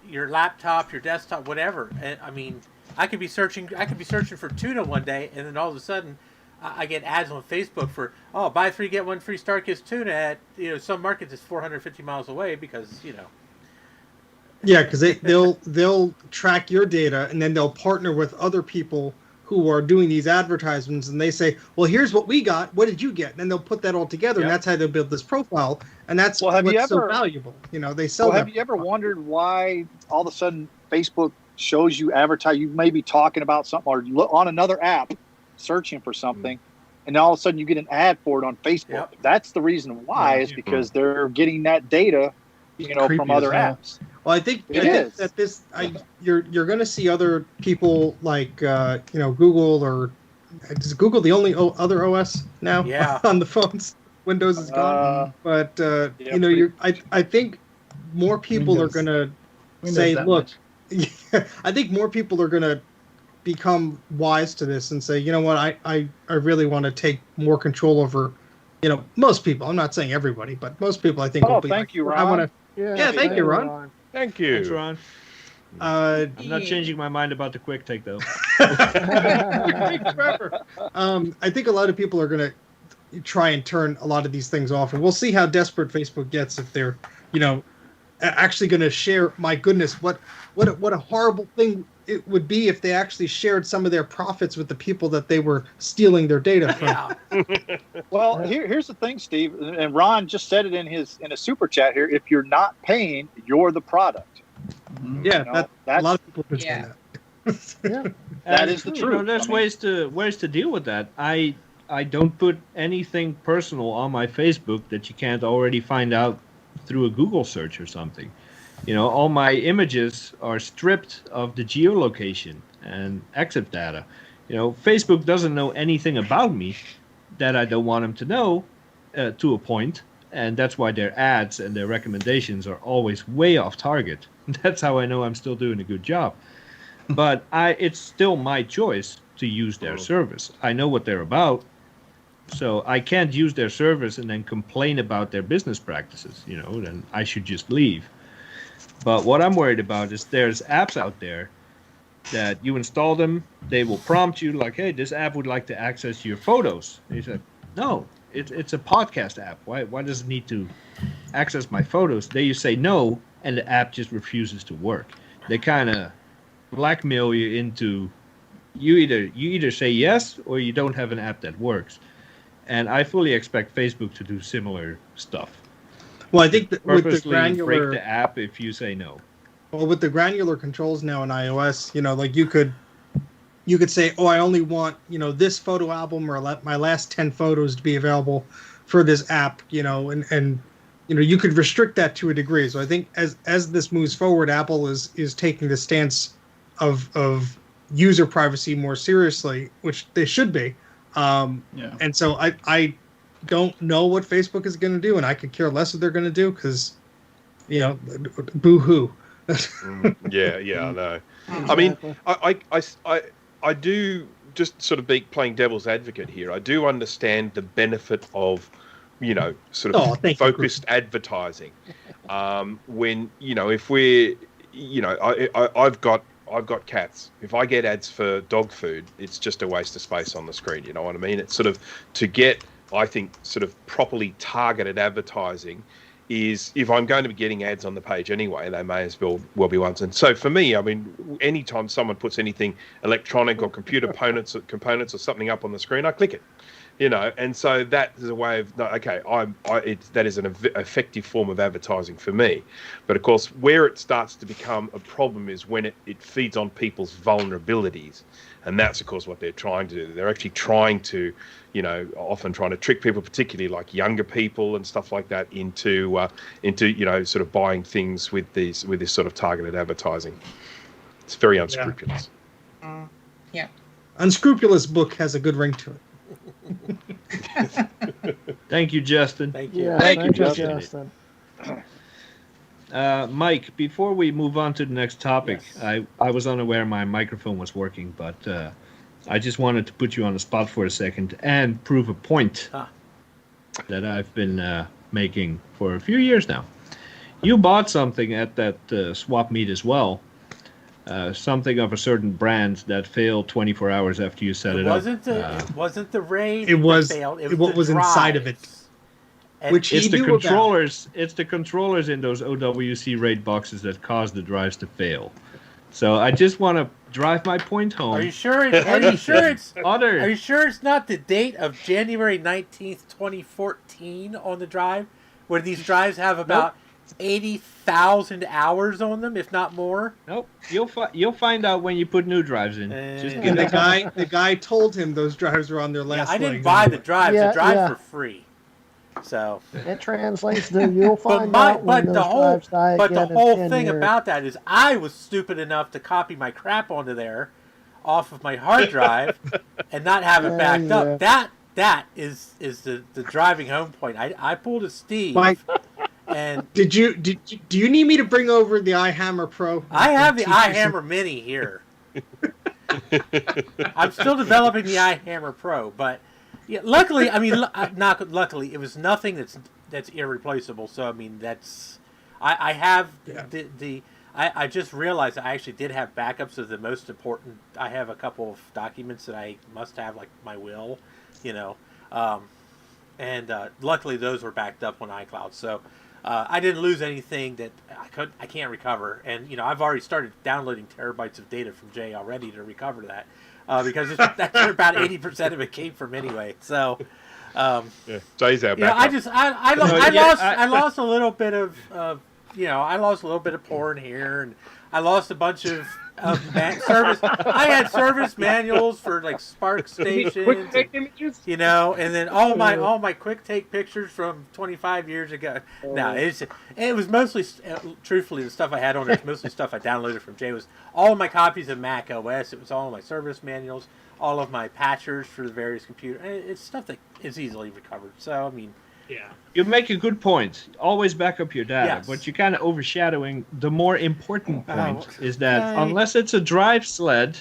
your laptop, your desktop, whatever. And I mean, I could be searching for tuna one day, and then all of a sudden I get ads on Facebook for, buy 3 get 1 free StarKist tuna at some market that's 450 miles away because Yeah, because they'll track your data and then they'll partner with other people who are doing these advertisements, and they say, well, here's what we got. What did you get? And then they'll put that all together, and that's how they'll build this profile. And that's so valuable. They sell. Well, have you ever wondered why all of a sudden Facebook shows you advertise? You may be talking about something or on another app, searching for something, and all of a sudden you get an ad for it on Facebook. Yep. That's the reason why is because they're getting that data, from other apps. Well, I think that you're going to see other people like Google, or is Google the only other OS now on the phones? Windows is gone. But yeah, I think more people Windows. are gonna Windows say, that look, much. I think more people are gonna become wise to this and say, you know what, I really want to take more control over, most people. I'm not saying everybody, but most people I think will be thank like, you, I want Ron. to. Yeah, thank you, Ron. Thank you. Thanks, Ron. I'm not changing my mind about the quick take, though. Trevor. I think a lot of people are going to try and turn a lot of these things off, and we'll see how desperate Facebook gets if they're, actually going to share. My goodness, what a horrible thing it would be if they actually shared some of their profits with the people that they were stealing their data from. Yeah. Well, here's the thing, Steve, and Ron just said it in a super chat here. If you're not paying, you're the product. Yeah, You know, a lot of people could say Yeah. that. Yeah. that is the truth. There's ways to deal with that. I don't put anything personal on my Facebook that you can't already find out through a Google search or something. All my images are stripped of the geolocation and exit data. Facebook doesn't know anything about me that I don't want them to know to a point, and that's why their ads and their recommendations are always way off target. That's how I know I'm still doing a good job. But it's still my choice to use their service. I know what they're about, so I can't use their service and then complain about their business practices. Then I should just leave. But what I'm worried about is there's apps out there that you install them, they will prompt you like, hey, this app would like to access your photos. And you say, no, it's a podcast app. Why does it need to access my photos? Then you say no, and the app just refuses to work. They kind of blackmail you into you either say yes or you don't have an app that works. And I fully expect Facebook to do similar stuff. Well, I think that with the Purposely granular break the app if you say no. Well, with the granular controls now in iOS, like you could say, oh, I only want, this photo album or my last 10 photos to be available for this app, and you could restrict that to a degree. So I think as this moves forward, Apple is taking the stance of user privacy more seriously, which they should be. And so I don't know what Facebook is going to do, and I could care less what they're going to do because, boo-hoo. Yeah, I know. I mean, I do, just sort of be playing devil's advocate here. I do understand the benefit of, sort of focused advertising. When if we're, I've got cats. If I get ads for dog food, it's just a waste of space on the screen. You know what I mean? It's sort of to get, I think, sort of properly targeted advertising is, if I'm going to be getting ads on the page anyway, they may as well be ones. And so for me, I mean, anytime someone puts anything electronic or computer components or something up on the screen, I click it. And so that is a way of, that is an effective form of advertising for me. But of course, where it starts to become a problem is when it feeds on people's vulnerabilities. And that's, of course, what they're trying to do. They're actually trying to, often trying to trick people, particularly like younger people and stuff like that, into sort of buying things with this sort of targeted advertising. It's very unscrupulous. Yeah. Unscrupulous book has a good ring to it. Thank you, Justin. Thank you. Yeah, Thank you, Justin. Mike, before we move on to the next topic, yes. I was unaware my microphone was working, but I just wanted to put you on the spot for a second and prove a point that I've been making for a few years now. You bought something at that swap meet as well. Something of a certain brand that failed 24 hours after you set it up. It wasn't the RAID. It was failed. It was what was inside of it. Which it's the controllers. It's the controllers in those OWC RAID boxes that cause the drives to fail. So I just want to drive my point home. Are you sure? Are you sure it's not the date of January 19th, 2014 on the drive, where these drives have about 80,000 hours on them, if not more? Nope. You'll find out when you put new drives in. Just and the guy told him those drives were on their last. I didn't buy the drives. The drives were free. So it translates to you'll find out when those drives die. But the whole thing about that is I was stupid enough to copy my crap onto there off of my hard drive and not have it backed up. that is the driving home point. I pulled a Steve. Mike, and do you need me to bring over the iHammer Pro? I have the iHammer Mini here. I'm still developing the iHammer Pro, but yeah, luckily, I mean, not luckily, it was nothing that's irreplaceable. So I mean, I have I just realized I actually did have backups of the most important. I have a couple of documents that I must have, like my will, and luckily those were backed up on iCloud. So I didn't lose anything that I can't recover. And I've already started downloading terabytes of data from Jay already to recover that because that's where about 80% of it came from anyway. So. Jay's our backup. I lost a little bit of I lost a little bit of porn here, and I lost a bunch of service. I had service manuals for like Spark stations, quick take images, and then all my quick take pictures from 25 years ago. No, it was mostly, truthfully, the stuff I had on there was mostly stuff I downloaded from Jay. It was all of my copies of Mac OS. It was all of my service manuals, all of my patchers for the various computers. It's stuff that is easily recovered. So I mean. Yeah, you make a good point. Always back up your data, yes. But you're kind of overshadowing the more important point is that unless it's a drive sled,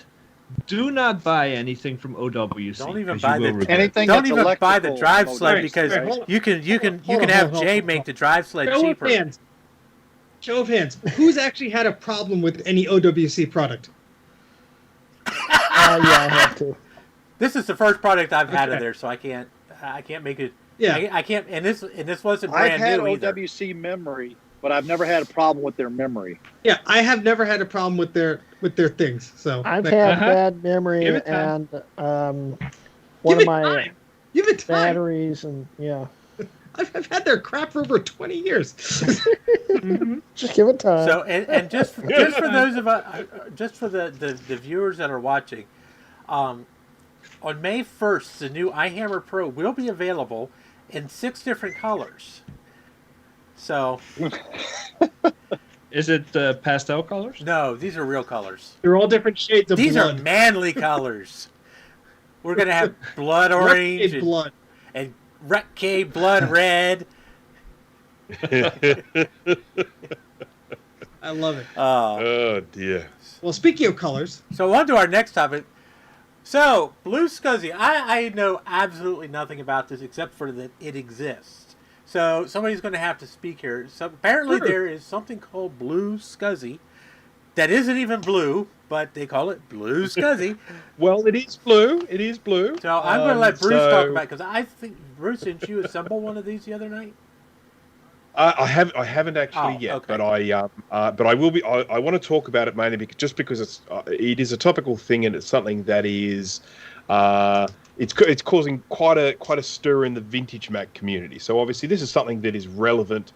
do not buy anything from OWC. Don't even buy anything. Don't even buy the drive sled because you can have Jay make the drive sled cheaper. Show of hands. Who's actually had a problem with any OWC product? Yeah, I have to. This is the first product I've had of there, so I can't make it. Yeah, I can't, and this wasn't brand new either. I've had OWC memory, but I've never had a problem with their memory. Yeah, I have never had a problem with their things. So I've had bad memory and one of my batteries, and yeah. I've had their crap for over 20 years. Just give it time. So and just for those of us, just for the viewers that are watching, on May 1st, the new iHammer Pro will be available in 6 different colors. So, is it pastel colors? No, these are real colors. They're all different shades of blood. These are manly colors. We're gonna have blood orange and Retke blood red. I love it. Oh dear. Well, speaking of colors, so on to our next topic. So, BlueSCSI, I know absolutely nothing about this except for that it exists. So, somebody's going to have to speak here. So, apparently there is something called BlueSCSI that isn't even blue, but they call it BlueSCSI. Well, it is blue. It is blue. So, I'm going to let Bruce talk about it, because I think, Bruce, didn't you assemble one of these the other night? I haven't actually yet, okay. but I will be. I want to talk about it mainly because it is a topical thing, and it's something that is it's causing quite a stir in the vintage Mac community. So obviously this is something that is relevant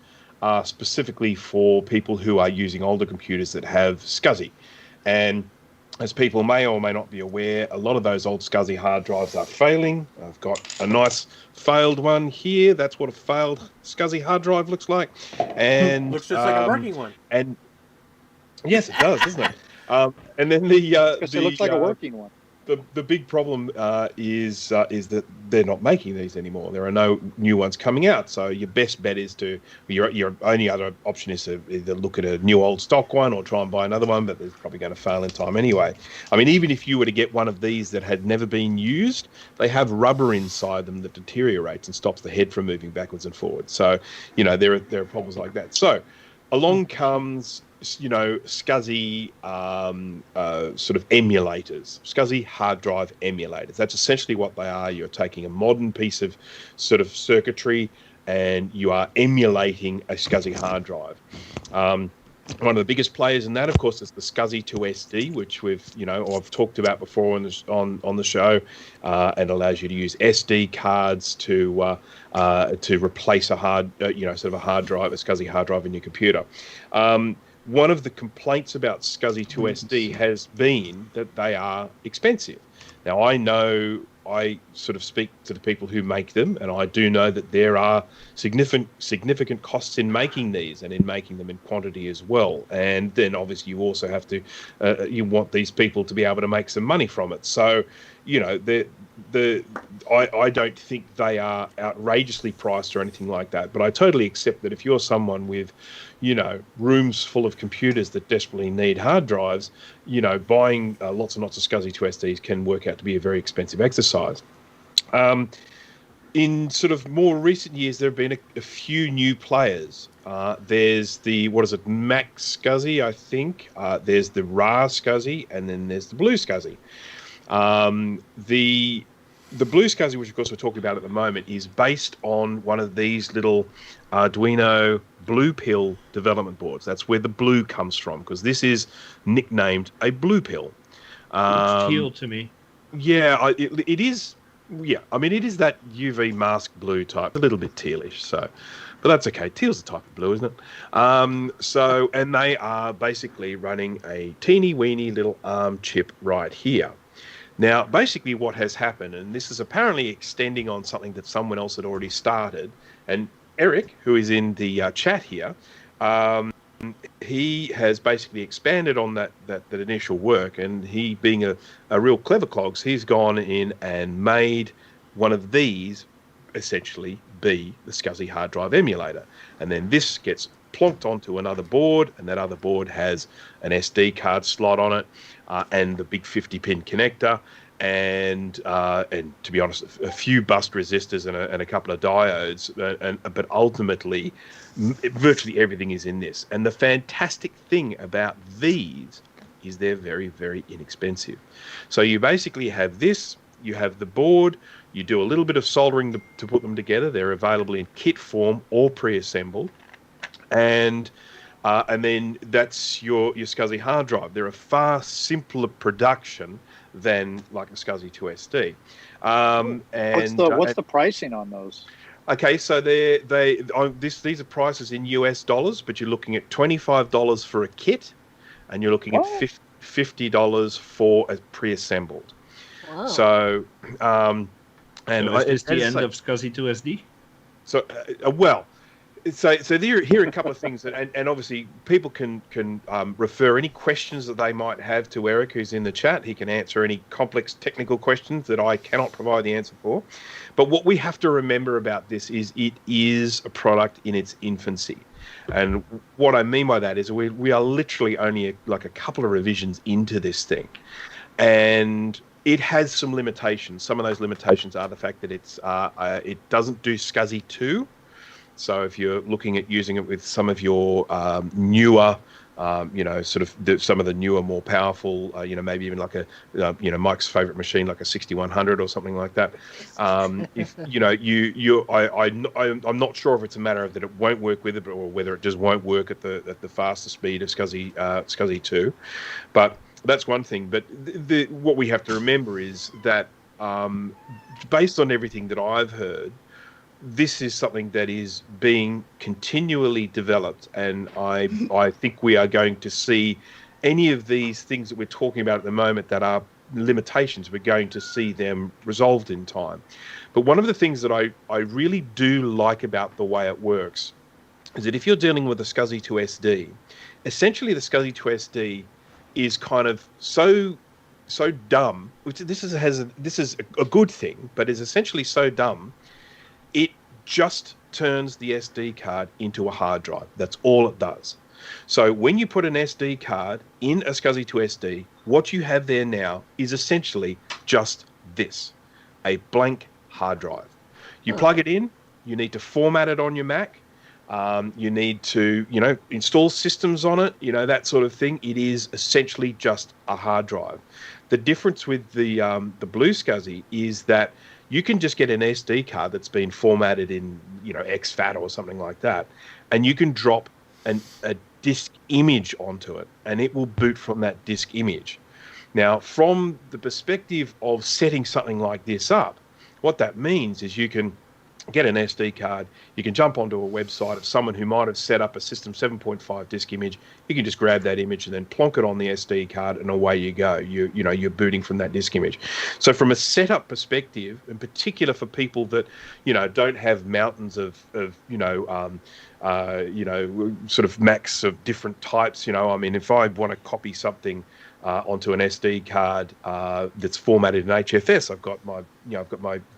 specifically for people who are using older computers that have SCSI, and as people may or may not be aware, a lot of those old SCSI hard drives are failing. I've got a nice failed one here. That's what a failed SCSI hard drive looks like. And looks just like a working one. And yes, it does, doesn't it? And then it looks like a working one. The big problem is that they're not making these anymore. There are no new ones coming out. So your best bet is your only other option is to either look at a new old stock one or try and buy another one, but it's probably going to fail in time anyway. I mean, even if you were to get one of these that had never been used, they have rubber inside them that deteriorates and stops the head from moving backwards and forwards. So, there are problems like that. So along comes SCSI sort of emulators, SCSI hard drive emulators. That's essentially what they are. You're taking a modern piece of sort of circuitry and you are emulating a SCSI hard drive. One of the biggest players in that, of course, is the SCSI 2SD, which I've talked about before on the show, and allows you to use SD cards to replace a hard, sort of a hard drive, a SCSI hard drive in your computer. One of the complaints about SCSI 2SD has been that they are expensive. Now, I sort of speak to the people who make them, and I do know that there are significant costs in making these and in making them in quantity as well. And then obviously you also have to, you want these people to be able to make some money from it. So, I don't think they are outrageously priced or anything like that, but I totally accept that if you're someone with, rooms full of computers that desperately need hard drives, buying lots and lots of SCSI 2SDs can work out to be a very expensive exercise. In sort of more recent years, there have been a few new players. There's the, Mac SCSI, I think. There's the RISC, and then there's the BlueSCSI. The BlueSCSI, which of course we're talking about at the moment, is based on one of these little Arduino Blue Pill development boards. That's where the blue comes from, because this is nicknamed a Blue Pill. It's teal to me. Yeah, it is. Yeah, I mean, it is that UV mask blue type, a little bit tealish. So, but that's okay. Teal's a type of blue, isn't it? And they are basically running a teeny weeny little ARM chip right here. Now, basically what has happened, and this is apparently extending on something that someone else had already started, and Eric, who is in the chat here, he has basically expanded on that initial work, and he, being a real clever clogs, he's gone in and made one of these essentially be the SCSI hard drive emulator. And then this gets plonked onto another board, and that other board has an SD card slot on it, and the big 50-pin connector, and to be honest, a few bus resistors and a couple of diodes, but ultimately virtually everything is in this. And the fantastic thing about these is they're very, very inexpensive. So you basically have this, you have the board, you do a little bit of soldering to put them together. They're available in kit form or pre-assembled, and then that's your SCSI hard drive. They're a far simpler production than like a SCSI 2SD. What's the pricing on those? Okay, so these are prices in US dollars, but you're looking at $25 for a kit, and you're looking at $50 for a pre-assembled. Wow. So, and is the end of SCSI 2SD? So, So there, here are a couple of things, and obviously people can refer any questions that they might have to Eric, who's in the chat. He can answer any complex technical questions that I cannot provide the answer for. But what we have to remember about this is it is a product in its infancy. And what I mean by that is we are literally only a couple of revisions into this thing. And it has some limitations. Some of those limitations are the fact that it doesn't do SCSI 2. So if you're looking at using it with some of your newer, some of the newer, more powerful, maybe even like Mike's favorite machine, like a 6100 or something like that. I'm not sure if it's a matter of that it won't work with it, or whether it just won't work at the faster speed of SCSI 2. But that's one thing. But what we have to remember is that based on everything that I've heard, this is something that is being continually developed, and I think we are going to see any of these things that we're talking about at the moment that are limitations, we're going to see them resolved in time. But one of the things that I really do like about the way it works is that if you're dealing with a SCSI 2SD, essentially the SCSI 2SD is kind of so dumb, which this is a good thing, but is essentially so dumb, it just turns the SD card into a hard drive. That's all it does. So when you put an SD card in a SCSI 2SD, what you have there now is essentially just this, a blank hard drive. You plug it in, you need to format it on your Mac, you need to, install systems on it, that sort of thing. It is essentially just a hard drive. The difference with the BlueSCSI is that you can just get an SD card that's been formatted in, exFAT or something like that, and you can drop a disk image onto it, and it will boot from that disk image. Now, from the perspective of setting something like this up, what that means is you can get an SD card, you can jump onto a website of someone who might have set up a System 7.5 disk image. You can just grab that image and then plonk it on the SD card, and away you go. You're booting from that disk image. So from a setup perspective, in particular for people that don't have mountains of sort of Macs of different types. I mean, if I want to copy something onto an SD card that's formatted in HFS, I've got my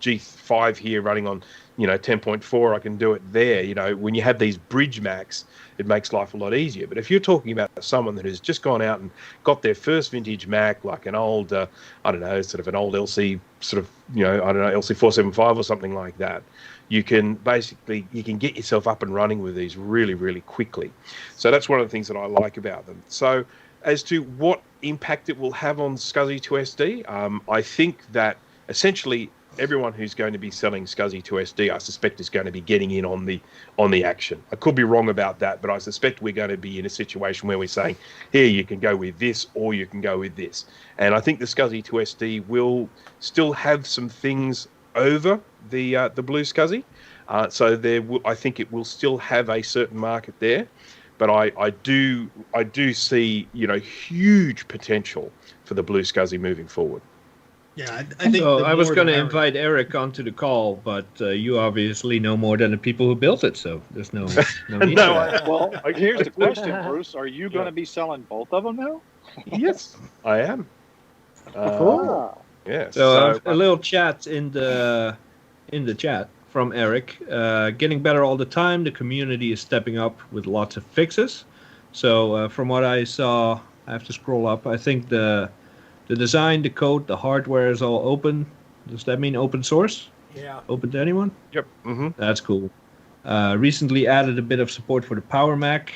G5 here running on 10.4. I can do it there. When you have these bridge Macs, it makes life a lot easier. But if you're talking about someone that has just gone out and got their first vintage Mac, like an old sort of an old LC LC 475 or something like that, you can get yourself up and running with these really, really quickly. So that's one of the things that I like about them. So as to what impact it will have on SCSI to SD, I think that essentially everyone who's going to be selling SCSI to SD, I suspect, is going to be getting in on the action. I could be wrong about that, but I suspect we're going to be in a situation where we're saying, here, you can go with this or you can go with this. And I think the SCSI to SD will still have some things over the BlueSCSI. So I think it will still have a certain market there. But I do see huge potential for the BlueSCSI moving forward. Yeah, I think. So I was going to invite Eric onto the call, but you obviously know more than the people who built it, so there's no need. Well, here's the question, Bruce: are you going to be selling both of them now? Yes, I am. Cool. Yeah. So a little chat in the chat from Eric. Getting better all the time. The community is stepping up with lots of fixes. So from what I saw, I have to scroll up. I think the design, the code, the hardware is all open. Does that mean open source? Yeah. Open to anyone? Yep. Mm-hmm. That's cool. Recently added a bit of support for the Power Mac.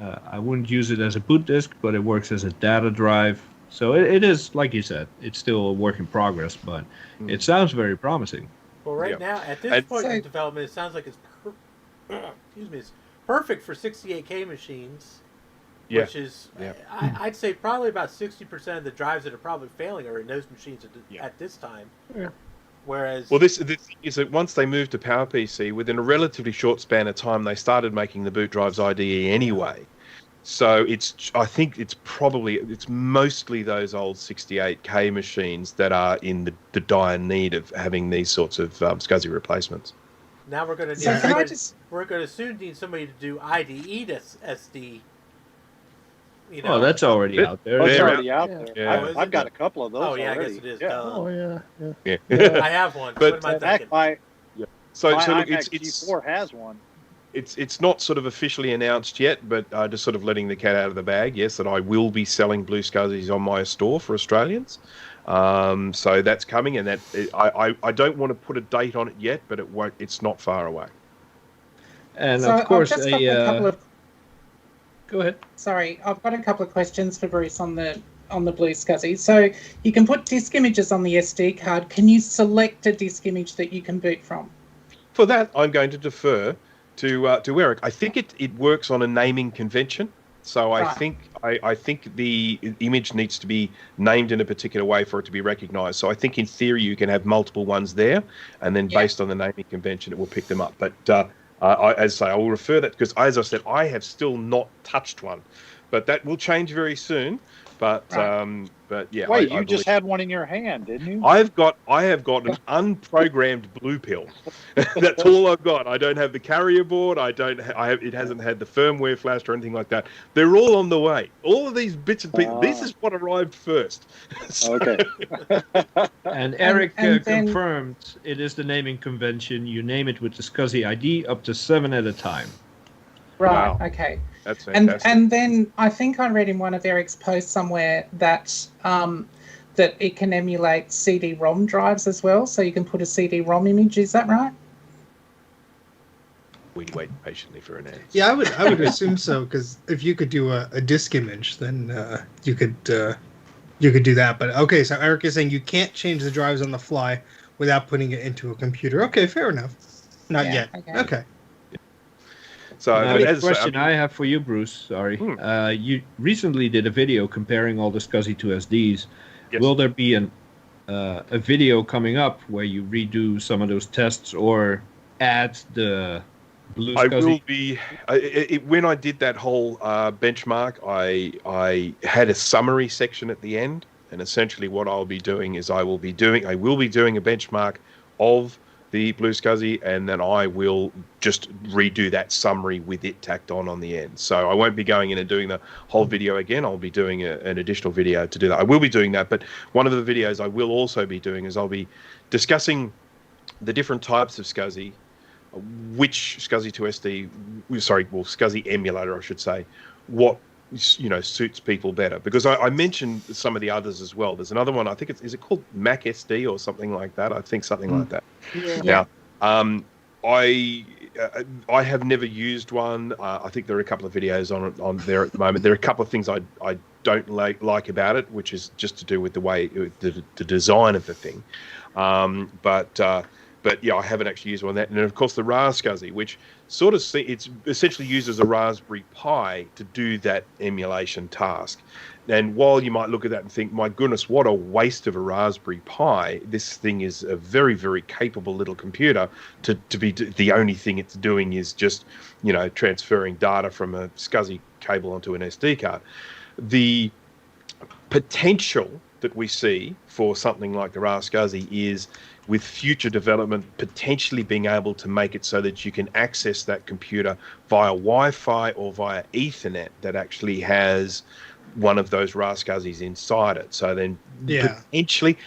I wouldn't use it as a boot disk, but it works as a data drive. So it is, like you said, it's still a work in progress, but it sounds very promising. Well, right now, at this point in development, it sounds like it's it's perfect for 68K machines. Yeah. Which is, I'd say probably about 60% of the drives that are probably failing are in those machines at this time. Yeah. Whereas, well, this is that once they moved to PowerPC, within a relatively short span of time, they started making the boot drives IDE anyway. So I think it's mostly those old 68K machines that are in the dire need of having these sorts of SCSI replacements. Now we're going to we're going to soon need somebody to do IDE to SD. Oh, that's already out there. It's already out there. Yeah. I've got a couple of those Oh, already. I guess it is. Yeah. Oh, yeah. Yeah. I have one. But what am I thinking? So my look, iMac G4 has one. It's not sort of officially announced yet, but just sort of letting the cat out of the bag. Yes, that I will be selling BlueSCSIs on my store for Australians. So that's coming, and I don't want to put a date on it yet, but it's not far away. And so of course, go ahead. Sorry, I've got a couple of questions for Bruce on the BlueSCSI. So you can put disk images on the SD card. Can you select a disk image that you can boot from? For that, I'm going to defer to Eric. I think it works on a naming convention. So I think the image needs to be named in a particular way for it to be recognised. So I think in theory you can have multiple ones there, and then based on the naming convention, it will pick them up. But as I say, I will refer that because, as I said, I have still not touched one, but that will change very soon. But yeah. Wait, you just had one in your hand, didn't you? I have got an unprogrammed blue pill. That's all I've got. I don't have the carrier board. It hasn't had the firmware flashed or anything like that. They're all on the way. All of these bits and pieces. This is what arrived first. Okay. And Eric confirmed it is the naming convention. You name it with the SCSI ID up to 7 at a time. Right. Wow. Okay. That's fantastic. And then I think I read in one of Eric's posts somewhere that that it can emulate CD-ROM drives as well, so you can put a CD-ROM image. Is that right? We wait patiently for an answer. Yeah, I would assume so, because if you could do a disk image, then you could do that. But okay, so Eric is saying you can't change the drives on the fly without putting it into a computer. Okay, fair enough. Not yet. Okay. So the question I have for you, Bruce, sorry. You recently did a video comparing all the SCSI to SDs. Yes. Will there be a video coming up where you redo some of those tests or add the BlueSCSI? I will be. When I did that whole benchmark, I had a summary section at the end, and essentially what I'll be doing is I will be doing a benchmark of the BlueSCSI, and then I will just redo that summary with it tacked on the end. So I won't be going in and doing the whole video again. I'll be doing an additional video to do that. I will be doing that, but one of the videos I will also be doing is I'll be discussing the different types of SCSI, which SCSI to SD, SCSI emulator, I should say, what suits people better, because I mentioned some of the others as well. There's another one, I think is it called Mac SD or something like that? I think something like that. Yeah. Now, I have never used one. I think there are a couple of videos on there at the moment. There are a couple of things I don't like about it, which is just to do with the way the design of the thing. But yeah, I haven't actually used one of that. And then, of course, the RISC, which sort of it's essentially uses a Raspberry Pi to do that emulation task. And while you might look at that and think, my goodness, what a waste of a Raspberry Pi, this thing is a very, very capable little computer to be the only thing it's doing is just, transferring data from a SCSI cable onto an SD card. The potential that we see for something like the RISC is, with future development, potentially being able to make it so that you can access that computer via Wi-Fi or via Ethernet that actually has one of those RISC inside it. So then potentially,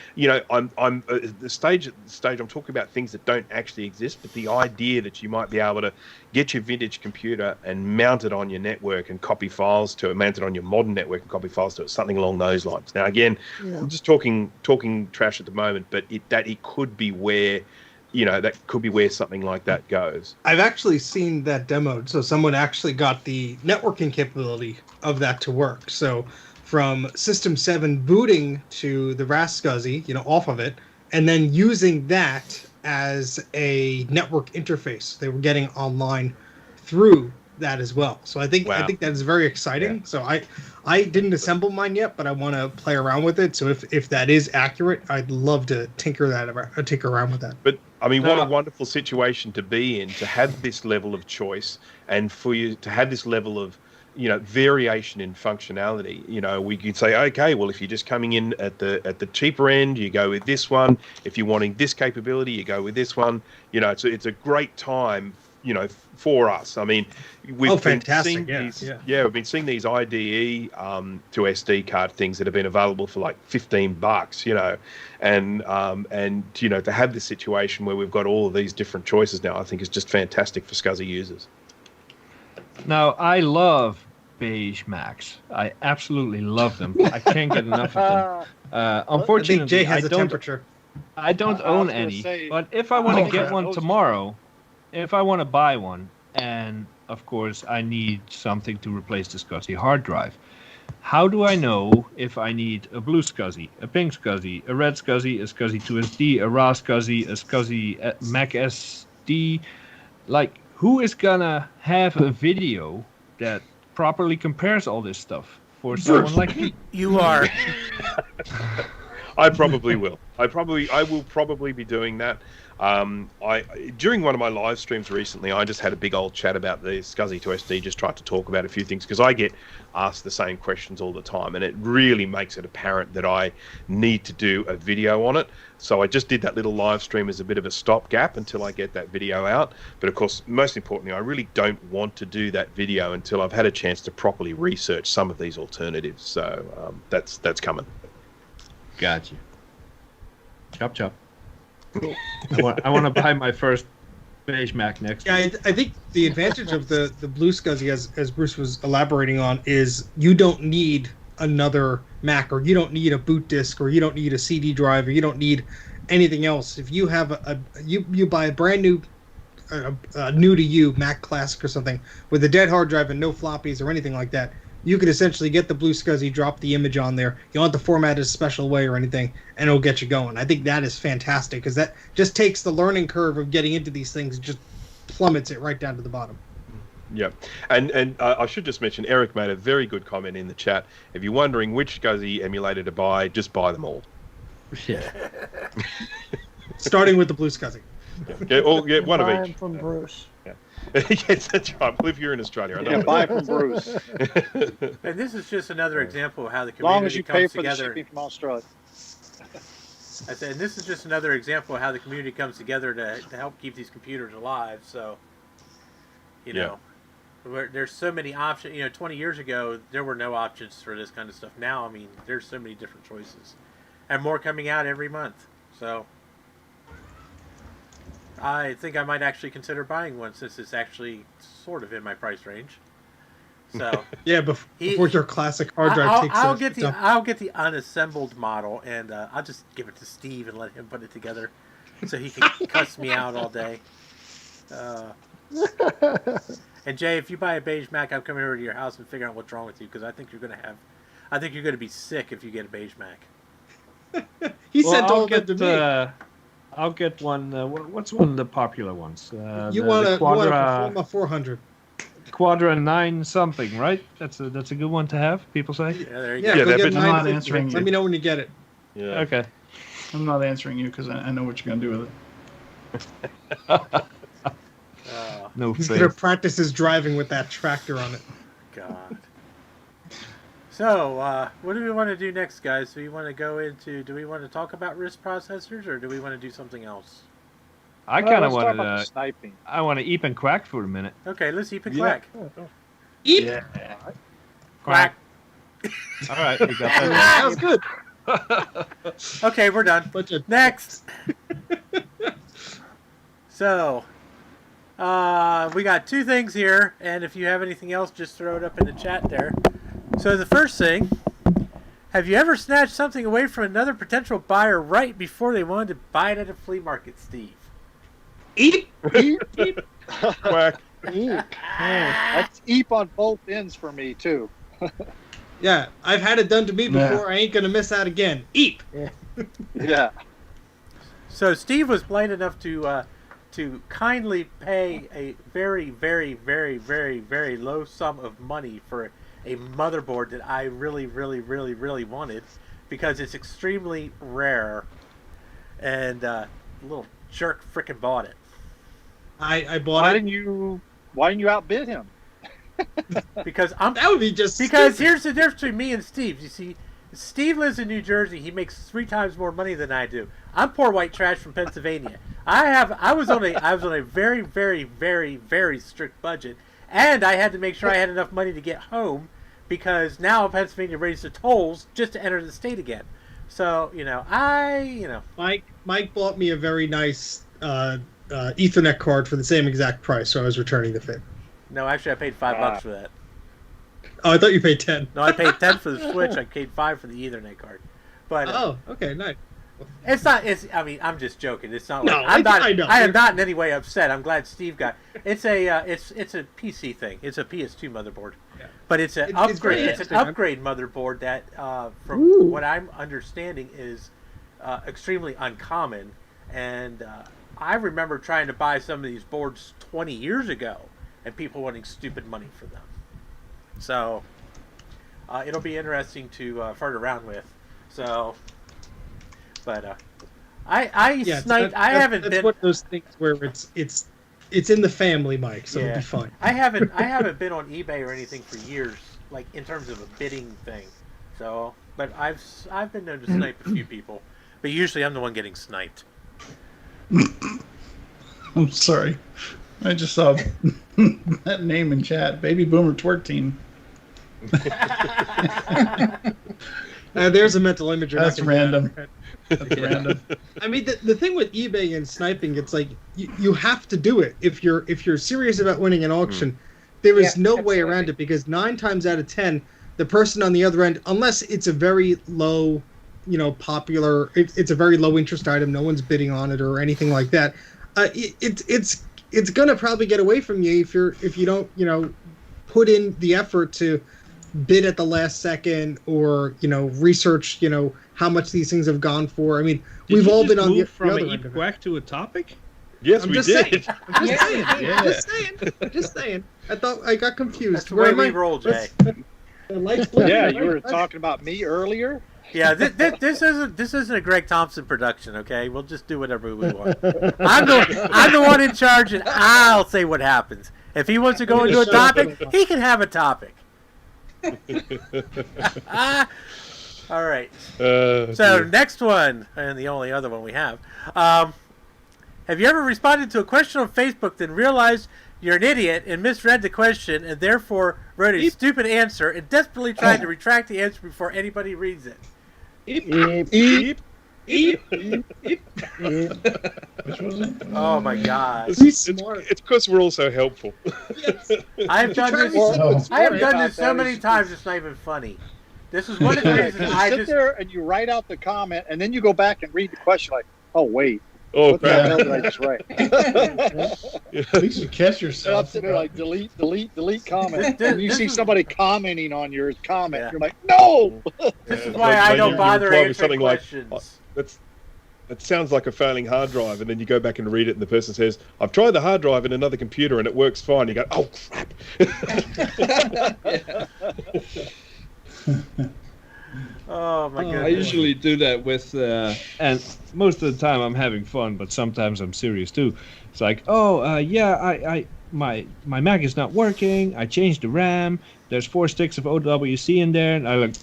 I'm at the stage I'm talking about things that don't actually exist, but the idea that you might be able to get your vintage computer and mount it on your network and copy files to it, mount it on your modern network and copy files to it, something along those lines. Now, again, I'm just talking trash at the moment, but it could be where, that could be where something like that goes. I've actually seen that demoed. So someone actually got the networking capability of that to work. So from System 7 booting to the RISC, off of it, and then using that as a network interface. They were getting online through that as well. So I think that is very exciting. Yeah. So I didn't assemble mine yet, but I want to play around with it. So if that is accurate, I'd love to tinker around with that. But I mean, what a wonderful situation to be in, to have this level of choice and for you to have this level of, variation in functionality. We could say, okay, well, if you're just coming in at the cheaper end, you go with this one. If you're wanting this capability, you go with this one. It's a great time, for us. I mean, we've been seeing we've been seeing these IDE to SD card things that have been available for like $15, and to have this situation where we've got all of these different choices now, I think is just fantastic for SCSI users. Now, I love beige Macs. I absolutely love them. I can't get enough of them. Unfortunately, I think Jay has a temperature. I don't own any, but if I want to get one tomorrow, if I want to buy one, and of course I need something to replace the SCSI hard drive, how do I know if I need a BlueSCSI, a pink SCSI, a red SCSI, a SCSI 2SD, a RAW SCSI, a SCSI Mac SD? Like, who is gonna have a video that properly compares all this stuff for someone like me? You are. I probably will. I will probably be doing that. During one of my live streams recently, I just had a big old chat about the SCSI to SD, just tried to talk about a few things because I get asked the same questions all the time, and it really makes it apparent that I need to do a video on it. So I just did that little live stream as a bit of a stopgap until I get that video out. But of course, most importantly, I really don't want to do that video until I've had a chance to properly research some of these alternatives. So that's coming. Gotcha. Chop chop. Cool. I want to buy my first beige Mac next. Yeah, I think the advantage of the BlueSCSI, as Bruce was elaborating on, is you don't need another Mac, or you don't need a boot disk, or you don't need a CD drive, or you don't need anything else. If you have you buy a brand new, new to you Mac Classic or something with a dead hard drive and no floppies or anything like that, you could essentially get the BlueSCSI, drop the image on there. You don't have to format it a special way or anything, and it'll get you going. I think that is fantastic because that just takes the learning curve of getting into these things, just plummets it right down to the bottom. Yeah, and I should just mention, Eric made a very good comment in the chat. If you're wondering which SCSI emulator to buy, just buy them all. Yeah. Starting with the BlueSCSI. Yeah, one of each. From Bruce. Yeah. Yes, that's right. Well, if you're in Australia, I don't buy from Bruce. And this is just another example of how the as long as community you comes pay for together. the shipping from Australia. I said, and this is just another example of how the community comes together to help keep these computers alive. So, you know, there's so many options. You know, 20 years ago, there were no options for this kind of stuff. Now, I mean, there's so many different choices. And more coming out every month. So, I think I might actually consider buying one since it's actually sort of in my price range. So yeah, before your classic hard drive takes I'll get the unassembled model, and I'll just give it to Steve and let him put it together, so he can cuss me out all day. And Jay, if you buy a beige Mac, I'm coming over to your house and figuring out what's wrong with you, because I think you're gonna be sick if you get a beige Mac. He sent all that to me. I'll get one. What's one of the popular ones? You want a Performa 400. Quadra 9 something, right? That's a good one to have. People say. Yeah, there you go. I'm not answering you. Let me know when you get it. Yeah. Okay. I'm not answering you because I know what you're gonna do with it. No He's faith. gonna practice his driving with that tractor on it. God. So, what do we want to do next, guys? Do we want to talk about RISC processors, or do we want to do something else? I kind of want want sniping. I want to eep and quack for a minute. Okay, let's eep and quack. Eep! Yeah. Quack. All right, we got that. That was good. Okay, we're done. Next. So, we got two things here, and if you have anything else, just throw it up in the chat there. So the first thing, have you ever snatched something away from another potential buyer right before they wanted to buy it at a flea market, Steve? Eep! Eep. Quack. Eep. That's eep on both ends for me too. Yeah, I've had it done to me before. I ain't gonna miss out again. Eep! Yeah. So Steve was blind enough to kindly pay a very, very, very, very, very low sum of money for a motherboard that I really, really, really, really wanted, because it's extremely rare, and little jerk frickin' bought it. I bought Why it. didn't you outbid him? Because That would be just because stupid. here's the difference between me and Steve. You see, Steve lives in New Jersey. He makes 3 times more money than I do. I'm poor white trash from Pennsylvania. I was on a very, very, very, very strict budget, and I had to make sure I had enough money to get home, because now Pennsylvania raised the tolls just to enter the state again. So Mike bought me a very nice Ethernet card for the same exact price, so I was returning the favor. No, actually, I paid $5 for that. Oh, I thought you paid 10. No, I paid 10 for the Switch. I paid 5 for the Ethernet card. But okay, nice. it's not. I mean, I'm just joking. It's not. No, Like, I know. I am not in any way upset. I'm glad Steve got. It's a. It's a PC thing. It's a PS2 motherboard. Yeah. But it's an upgrade. It's an upgrade motherboard that, from what I'm understanding, is extremely uncommon. And I remember trying to buy some of these boards 20 years ago, and people wanting stupid money for them. So it'll be interesting to flirt around with. So, but I sniped. I haven't that's been one of those things where it's in the family, Mike. So it'll be fine. I haven't been on eBay or anything for years, like in terms of a bidding thing. So, but I've been known to snipe a few people, but usually I'm the one getting sniped. I'm sorry. I just saw that name in chat. Baby Boomer Twerk Team. There's a mental image. That's random. That's random. I mean, the thing with eBay and sniping, it's like you have to do it if you're serious about winning an auction. There is no way around it, because 9 times out of 10, the person on the other end, unless it's a very low, popular, it's a very low interest item, no one's bidding on it or anything like that. It's gonna probably get away from you if you don't put in the effort to bid at the last second, or research how much these things have gone for. I mean, we've all been on the from other a end of it. quack to a topic. Yes, I'm we just did. saying. I'm just saying. I thought I got confused. That's the way we roll, Jay. Yeah, you were talking about me earlier. Yeah, this isn't a Greg Thompson production. Okay, we'll just do whatever we want. I'm the one in charge, and I'll say what happens. If he wants to go into a topic, he can have a topic. All right. So next one, and the only other one we have. Have you ever responded to a question on Facebook, then realized you're an idiot and misread the question, and therefore wrote a stupid answer and desperately tried to retract the answer before anybody reads it? Which was it? Oh my God! It's because we're all so helpful. I've done this so many times. It's not even funny. This is one of the reasons I sit there and you write out the comment, and then you go back and read the question like, oh wait. Oh, what the hell did I just write? At least you catch yourself. I'm sitting there like delete comment. And you see somebody commenting on your comment. You're like, no. This is why I don't bother answering questions. That sounds like a failing hard drive, and then you go back and read it, and the person says, "I've tried the hard drive in another computer, and it works fine." You go, "Oh crap." Oh my goodness. I usually do that with, and most of the time I'm having fun, but sometimes I'm serious too. It's like, my Mac is not working. I changed the RAM. There's 4 sticks of OWC in there, and I like,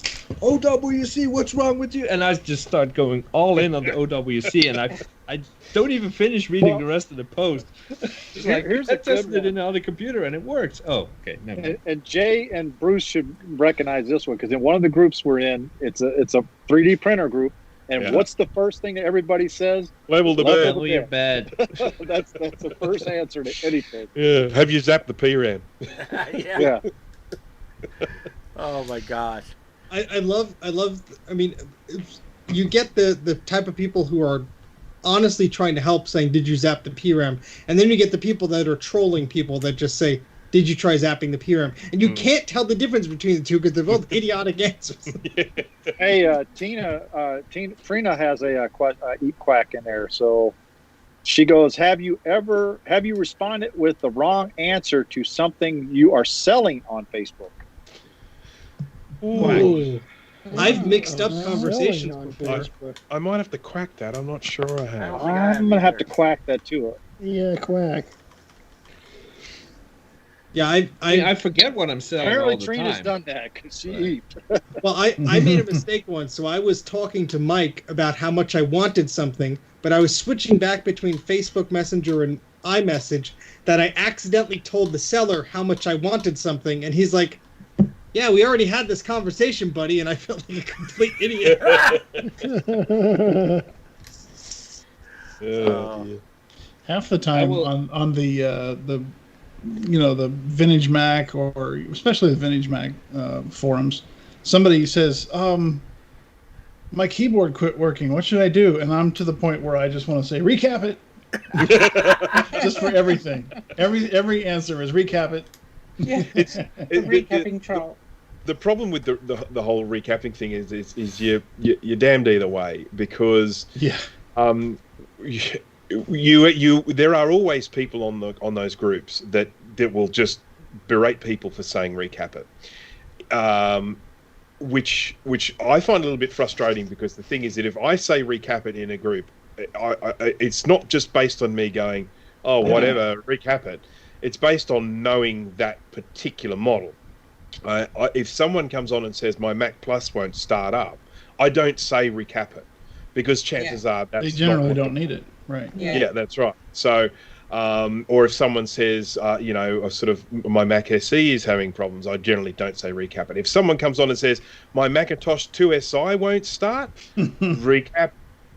OWC, what's wrong with you? And I just start going all in on the OWC, and I don't even finish reading the rest of the post. It's like, I tested it in the other computer, and it works. Oh, okay. Never mind. And Jay and Bruce should recognize this one, because in one of the groups we're in, it's a 3D printer group, and what's the first thing that everybody says? Level the bed. Level your bed. That's the first answer to anything. Yeah. Have you zapped the PRAM? Yeah. Oh my gosh. I love. I mean, you get the type of people who are honestly trying to help, saying, "Did you zap the PRAM?" And then you get the people that are trolling people that just say, "Did you try zapping the PRAM?" And you can't tell the difference between the two because they're both idiotic answers. Hey, Trina has a eat quack in there, so she goes, have you responded with the wrong answer to something you are selling on Facebook? Ooh. I've mixed up conversations before. I might have to quack that. I'm not sure I have. I'm going to have to quack that too. Yeah, quack. Yeah, I forget what I'm selling. Apparently, all the Trina's time. done that because she eats. Well, I made a mistake once. So I was talking to Mike about how much I wanted something, but I was switching back between Facebook Messenger and iMessage that I accidentally told the seller how much I wanted something, and he's like, "Yeah, we already had this conversation, buddy," and I felt like a complete idiot. Half the time on the the Vintage Mac, or especially the Vintage Mac forums, somebody says, "My keyboard quit working. What should I do?" And I'm to the point where I just want to say, "Recap it." Just for everything. Every answer is recap it. Yeah, it's recapping troll. The problem with the whole recapping thing is you're damned either way, because you there are always people on those groups that will just berate people for saying recap it, which I find a little bit frustrating, because the thing is that if I say recap it in a group, it's not just based on me going, "Oh, whatever, recap it." It's based on knowing that particular model. If someone comes on and says my Mac Plus won't start up, I don't say recap it, because chances are that's they generally don't need it, right? Yeah, that's right. So, or if someone says, my Mac SE is having problems, I generally don't say recap it. If someone comes on and says my Macintosh 2SI won't start, recap.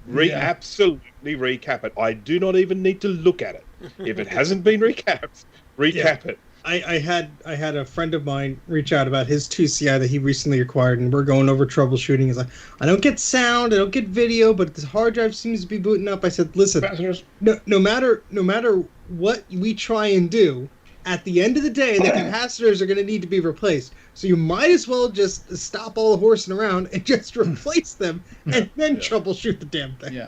Absolutely recap it. I do not even need to look at it. If it hasn't been recapped, recap it. I had a friend of mine reach out about his 2CI that he recently acquired, and we're going over troubleshooting. He's like, "I don't get sound, I don't get video, but this hard drive seems to be booting up." I said, "Listen, no matter what we try and do, at the end of the day, the capacitors are going to need to be replaced. So you might as well just stop all the horsing around and just replace them, and then troubleshoot the damn thing."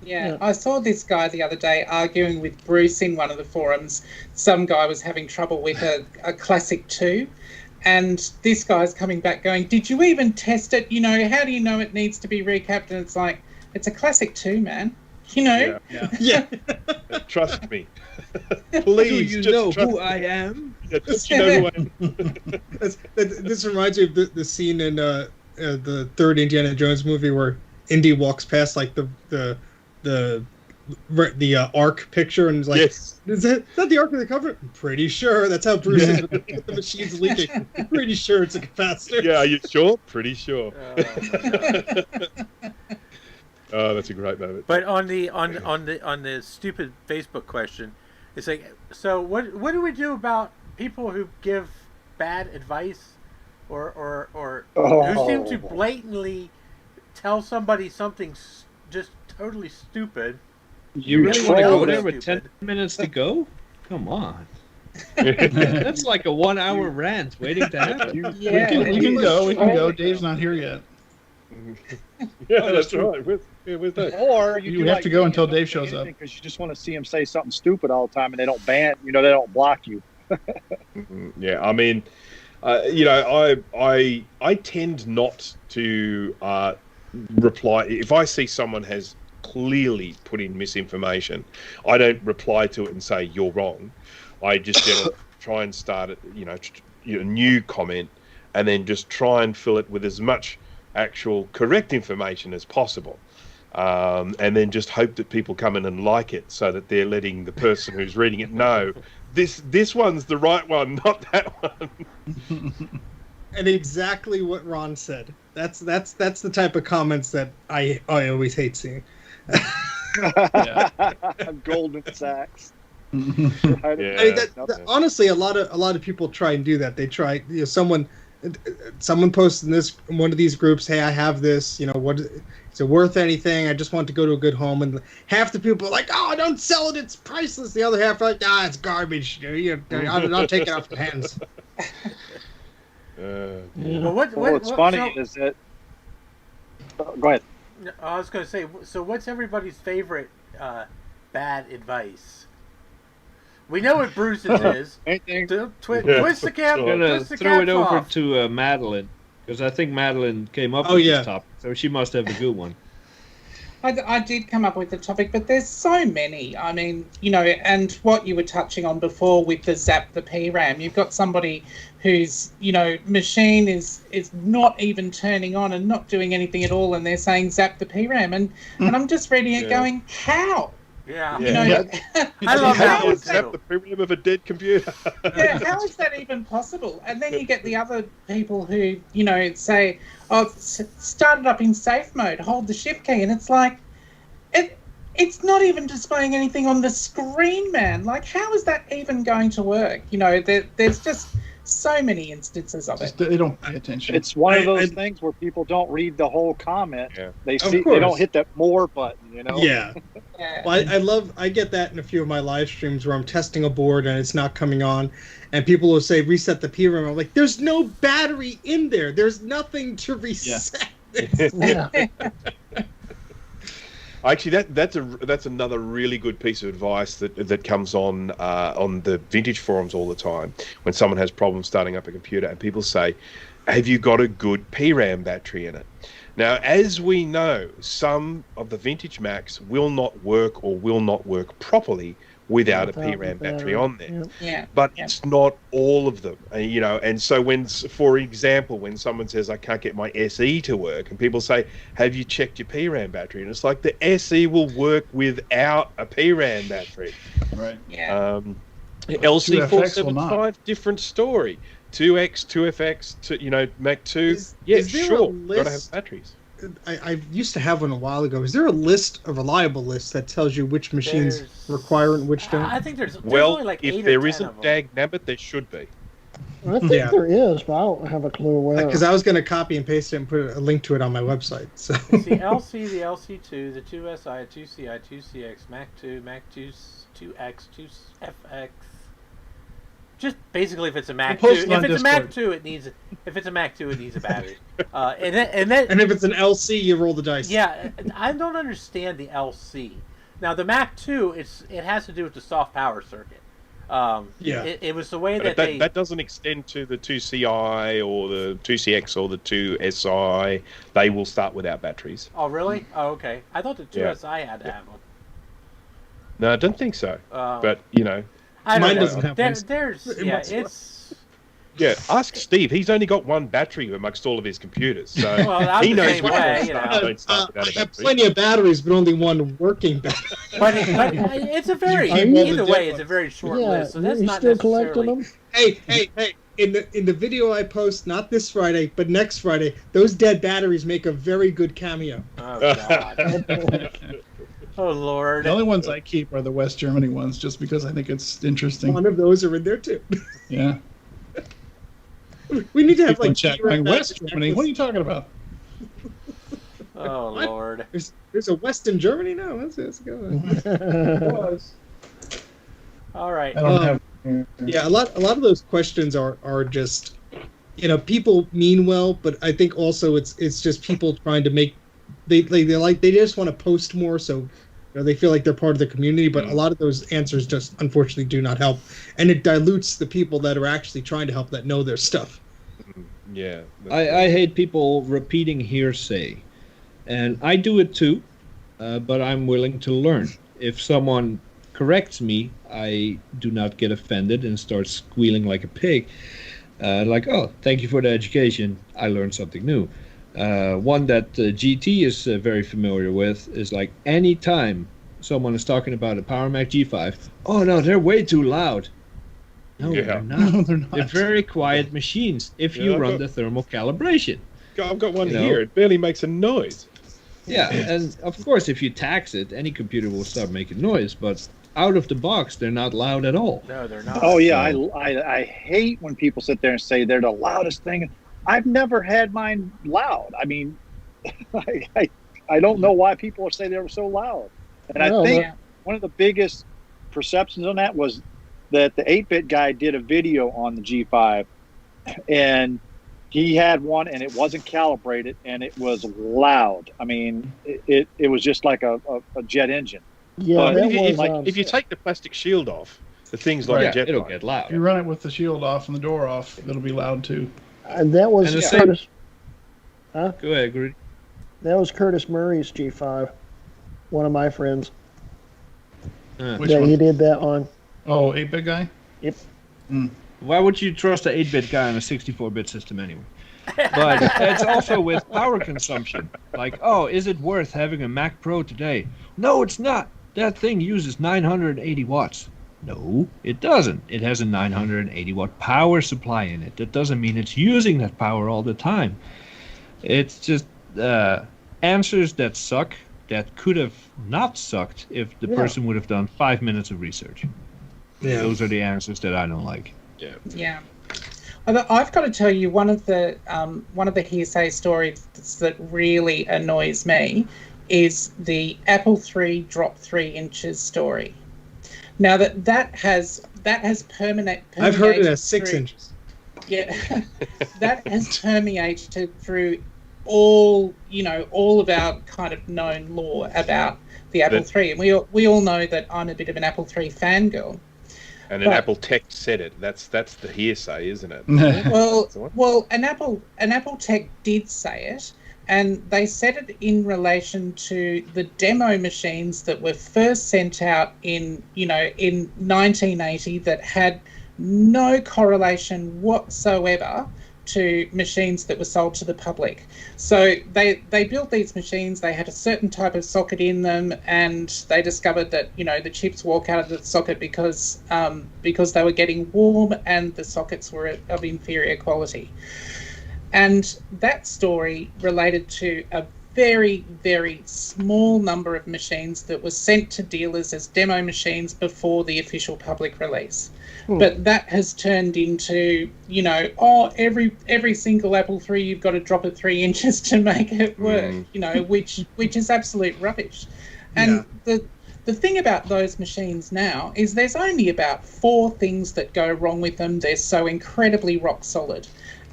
Yeah, I saw this guy the other day arguing with Bruce in one of the forums. Some guy was having trouble with a Classic 2, and this guy's coming back going, "Did you even test it? How do you know it needs to be recapped?" And it's like, it's a Classic 2, man. Yeah. Trust me. Please, do you know who I am? Yeah, just you know who I am. This reminds me of the scene in the third Indiana Jones movie where Indy walks past like the Ark picture and is like, Yes. is that the Ark of the Covenant? I'm pretty sure. That's how Bruce is with the machine's leaking. I'm pretty sure it's a capacitor. Yeah, are you sure? Pretty sure. Oh, Oh, that's a great moment. but on the stupid Facebook question, it's like, so what do we do about people who give bad advice or who seem to blatantly tell somebody something just totally stupid? You really want to troll go there them. with 10 minutes to go? Come on. That's like a 1 hour rant waiting to happen. Yeah. We can go. Dave's not here yet. Yeah, that's right. With that. Or You have to go until Dave shows up. because you just want to see him say something stupid all the time, and they don't ban. They don't block you. Yeah, I mean, I tend not to reply if I see someone has clearly put in misinformation. I don't reply to it and say you're wrong. I just try and start a new comment, and then just try and fill it with as much actual correct information as possible, and then just hope that people come in and like it, so that they're letting the person who's reading it know this one's the right one, not that one. And exactly what Ron said. That's the type of comments that I always hate seeing. Golden Sacks. Honestly, a lot of people try and do that. They try. Someone posted in one of these groups, "Hey, I have this. What is it worth anything? I just want to go to a good home." And half the people are like, "Oh, don't sell it. It's priceless." The other half are like, "Ah, it's garbage. I'll take it off your hands." Well, what's funny is that. Go ahead. I was going to say, so what's everybody's favorite bad advice? We know what Bruce's is. Twist the cap. I'm going to throw it over off. to Madeline, because I think Madeline came up with this topic, so she must have a good one. I did come up with the topic, but there's so many. I mean, and what you were touching on before with the zap the PRAM, you've got somebody whose, machine is not even turning on and not doing anything at all, and they're saying zap the PRAM, and I'm just reading it going, how? Yeah. I love that one. Zap the PRAM of a dead computer. Yeah, how is that even possible? And then you get the other people who, say, start it up in safe mode, hold the shift key, and it's like, it's not even displaying anything on the screen, man. Like, how is that even going to work? There's just so many instances of it. They don't pay attention. It's one of those things where people don't read the whole comment. Yeah. They don't hit that more button, Yeah. Well, I get that in a few of my live streams where I'm testing a board and it's not coming on, and people will say reset the PRAM. I'm like, there's no battery in there. There's nothing to reset. Yeah. Actually, that's another really good piece of advice that comes on the vintage forums all the time when someone has problems starting up a computer and people say, "Have you got a good PRAM battery in it?" Now, as we know, some of the vintage Macs will not work or will not work properly without a PRAM battery on there. Yeah. But it's not all of them, and so for example, when someone says, "I can't get my SE to work," and people say, "Have you checked your PRAM battery?" and it's like, the SE will work without a PRAM battery. Right. Yeah. LC475, different story. 2X, 2FX, Mac 2. Is there sure, a list? gotta have batteries. I used to have one a while ago. Is there a reliable list that tells you which machines require and which don't? I think there's only like 8 if or there 10 isn't of them. dag nabbit, there should be. I think there is, but I don't have a clue where. Because I was going to copy and paste it and put a link to it on my website. So It's the LC, the LC2, the 2SI, 2CI, 2CX, Mac 2, Mac 2, 2X, 2FX. Just basically, if it's a Mac 2, if it's a Mac 2, it needs a battery. And if it's an LC, you roll the dice. Yeah, I don't understand the LC. Now the Mac 2, it has to do with the soft power circuit. It was the way that doesn't extend to the 2CI or the 2CX or the 2SI. They will start without batteries. Oh really? Oh okay. I thought the 2SI had to have one. No, I don't think so. But I don't Mine know. doesn't have one. Yeah, ask Steve. He's only got one battery amongst all of his computers, so Well, he knows same which way, ones you know. don't start without I a have battery. plenty of batteries, but only one working battery. But it's a very You keep all the either dead way, it's a ones. very short Yeah, list. So that's you not still necessarily. collecting them? Hey! In the video I post, not this Friday, but next Friday, those dead batteries make a very good cameo. Oh God. Oh Lord. The only ones I keep are the West Germany ones, just because I think it's interesting. One of those are in there too. Yeah. We need to have People in like chat going, West Germany? What are you talking about? Oh What? Lord. There's a West in Germany now. Let's go. All right. I don't have. Yeah, a lot of those questions are just, people mean well, but I think also it's just people trying to make they just want to post more, so they feel like they're part of the community. But a lot of those answers just unfortunately do not help, and it dilutes the people that are actually trying to help, that know their stuff. Yeah. I hate people repeating hearsay, and I do it too, but I'm willing to learn. If someone corrects me, I do not get offended and start squealing like a pig. Like, oh, thank you for the education. I learned something new. One that GT is very familiar with is like anytime someone is talking about a Power Mac G5, oh no, they're way too loud. No, Yeah. they're not. No, they're not. They're very quiet machines if you run the thermal calibration. I've got one here. It barely makes a noise. Yeah, and of course, if you tax it, any computer will start making noise, but out of the box, they're not loud at all. No, they're not. Oh yeah, I hate when people sit there and say they're the loudest thing. I've never had mine loud. I mean, I don't know why people say they were so loud. And I think one of the biggest perceptions on that was that the 8-bit guy did a video on the G5, and he had one, and it wasn't calibrated, and it was loud. I mean, it was just like a jet engine. Yeah, But that if you take the plastic shield off, the thing's like a jet it'll bike. get loud. If you run it with the shield off and the door off, it'll be loud too. and that was And the same- Curtis. Go ahead, Grudy. That was Curtis Murray's G5. One of my friends. Which Yeah, one? he did that on. Oh, 8-bit guy? Yep. Why would you trust an 8-bit guy on a 64-bit system anyway? But it's also with power consumption. Like, oh, is it worth having a Mac Pro today? No, it's not. That thing uses 980 watts. No, it doesn't. It has a 980 watt power supply in it. That doesn't mean it's using that power all the time. It's just answers that suck, that could have not sucked if the person would have done 5 minutes of research. Yeah. Those are the answers that I don't like. Yeah. I've got to tell you, one of the hearsay stories that really annoys me is the Apple III drop 3 inches story. Now that has permeated. I've heard it as 6 inches. Yeah, that has permeated through all of our kind of known lore about the Apple III, and we all know that I'm a bit of an Apple III fangirl. And an Apple Tech said it. That's the hearsay, isn't it? Well, an Apple Tech did say it, and they said it in relation to the demo machines that were first sent out in 1980 that had no correlation whatsoever to machines that were sold to the public. So they built these machines, they had a certain type of socket in them, and they discovered that the chips walk out of the socket because they were getting warm and the sockets were of inferior quality. And that story related to a very, very small number of machines that were sent to dealers as demo machines before the official public release. But that has turned into, every single Apple III, you've got to drop it 3 inches to make it work, which is absolute rubbish. And the thing about those machines now is there's only about 4 things that go wrong with them. They're so incredibly rock solid.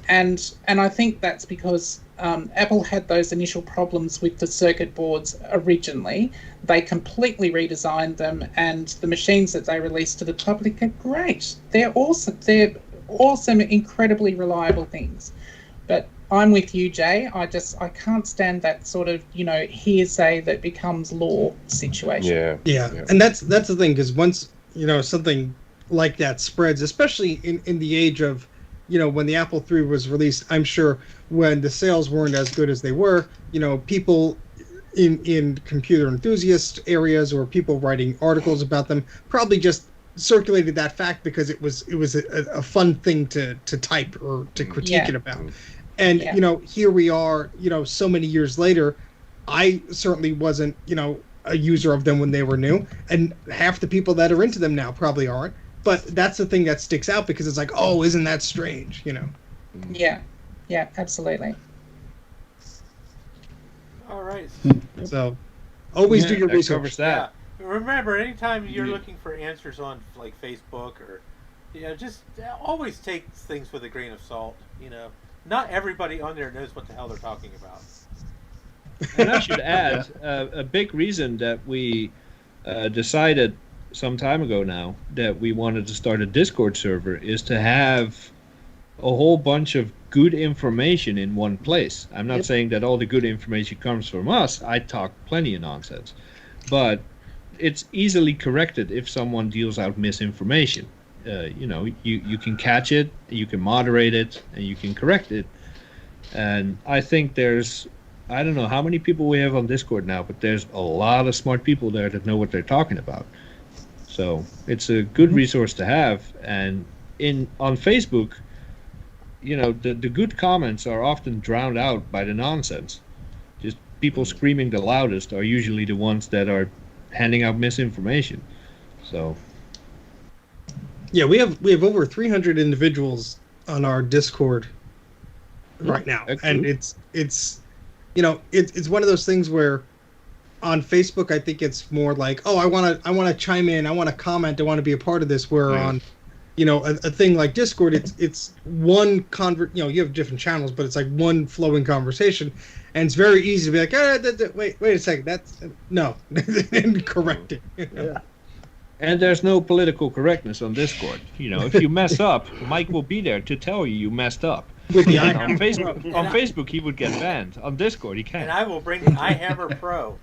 And I think that's because Apple had those initial problems with the circuit boards originally. They completely redesigned them, and the machines that they released to the public are great. They're awesome. They're awesome, incredibly reliable things. But I'm with you, Jay. I can't stand that sort of hearsay that becomes law situation. Yeah. And that's the thing, because once something like that spreads, especially in the age of when the Apple III was released, I'm sure when the sales weren't as good as they were, people in computer enthusiast areas or people writing articles about them probably just circulated that fact because it was a fun thing to type or to critique it about. And here we are, so many years later. I certainly wasn't, a user of them when they were new, and half the people that are into them now probably aren't. But that's the thing that sticks out because it's like, oh, isn't that strange, Yeah, absolutely. All right. So, always do your research. Yeah. Remember, anytime you're looking for answers on like Facebook or, just always take things with a grain of salt. Not everybody on there knows what the hell they're talking about. And I should add, a big reason that we decided some time ago now that we wanted to start a Discord server is to have a whole bunch of good information in one place. I'm not saying that all the good information comes from us. I talk plenty of nonsense. But it's easily corrected if someone deals out misinformation. You can catch it, you can moderate it, and you can correct it. And I think I don't know how many people we have on Discord now, but there's a lot of smart people there that know what they're talking about. So it's a good resource to have. And on Facebook, the good comments are often drowned out by the nonsense. Just people screaming the loudest are usually the ones that are handing out misinformation. So yeah, we have over 300 individuals on our Discord right now, and it's one of those things where on Facebook I think it's more like, oh, I want to chime in, I want to comment, I want to be a part of this. Where on a thing like Discord, it's one you have different channels, but it's like one flowing conversation, and it's very easy to be like, wait a second, that's no, and correct it. Yeah. And there's no political correctness on Discord. If you mess up, Mike will be there to tell you messed up. With the on Facebook, he would get banned. On Discord, he can't. And I will bring the iHammer Pro.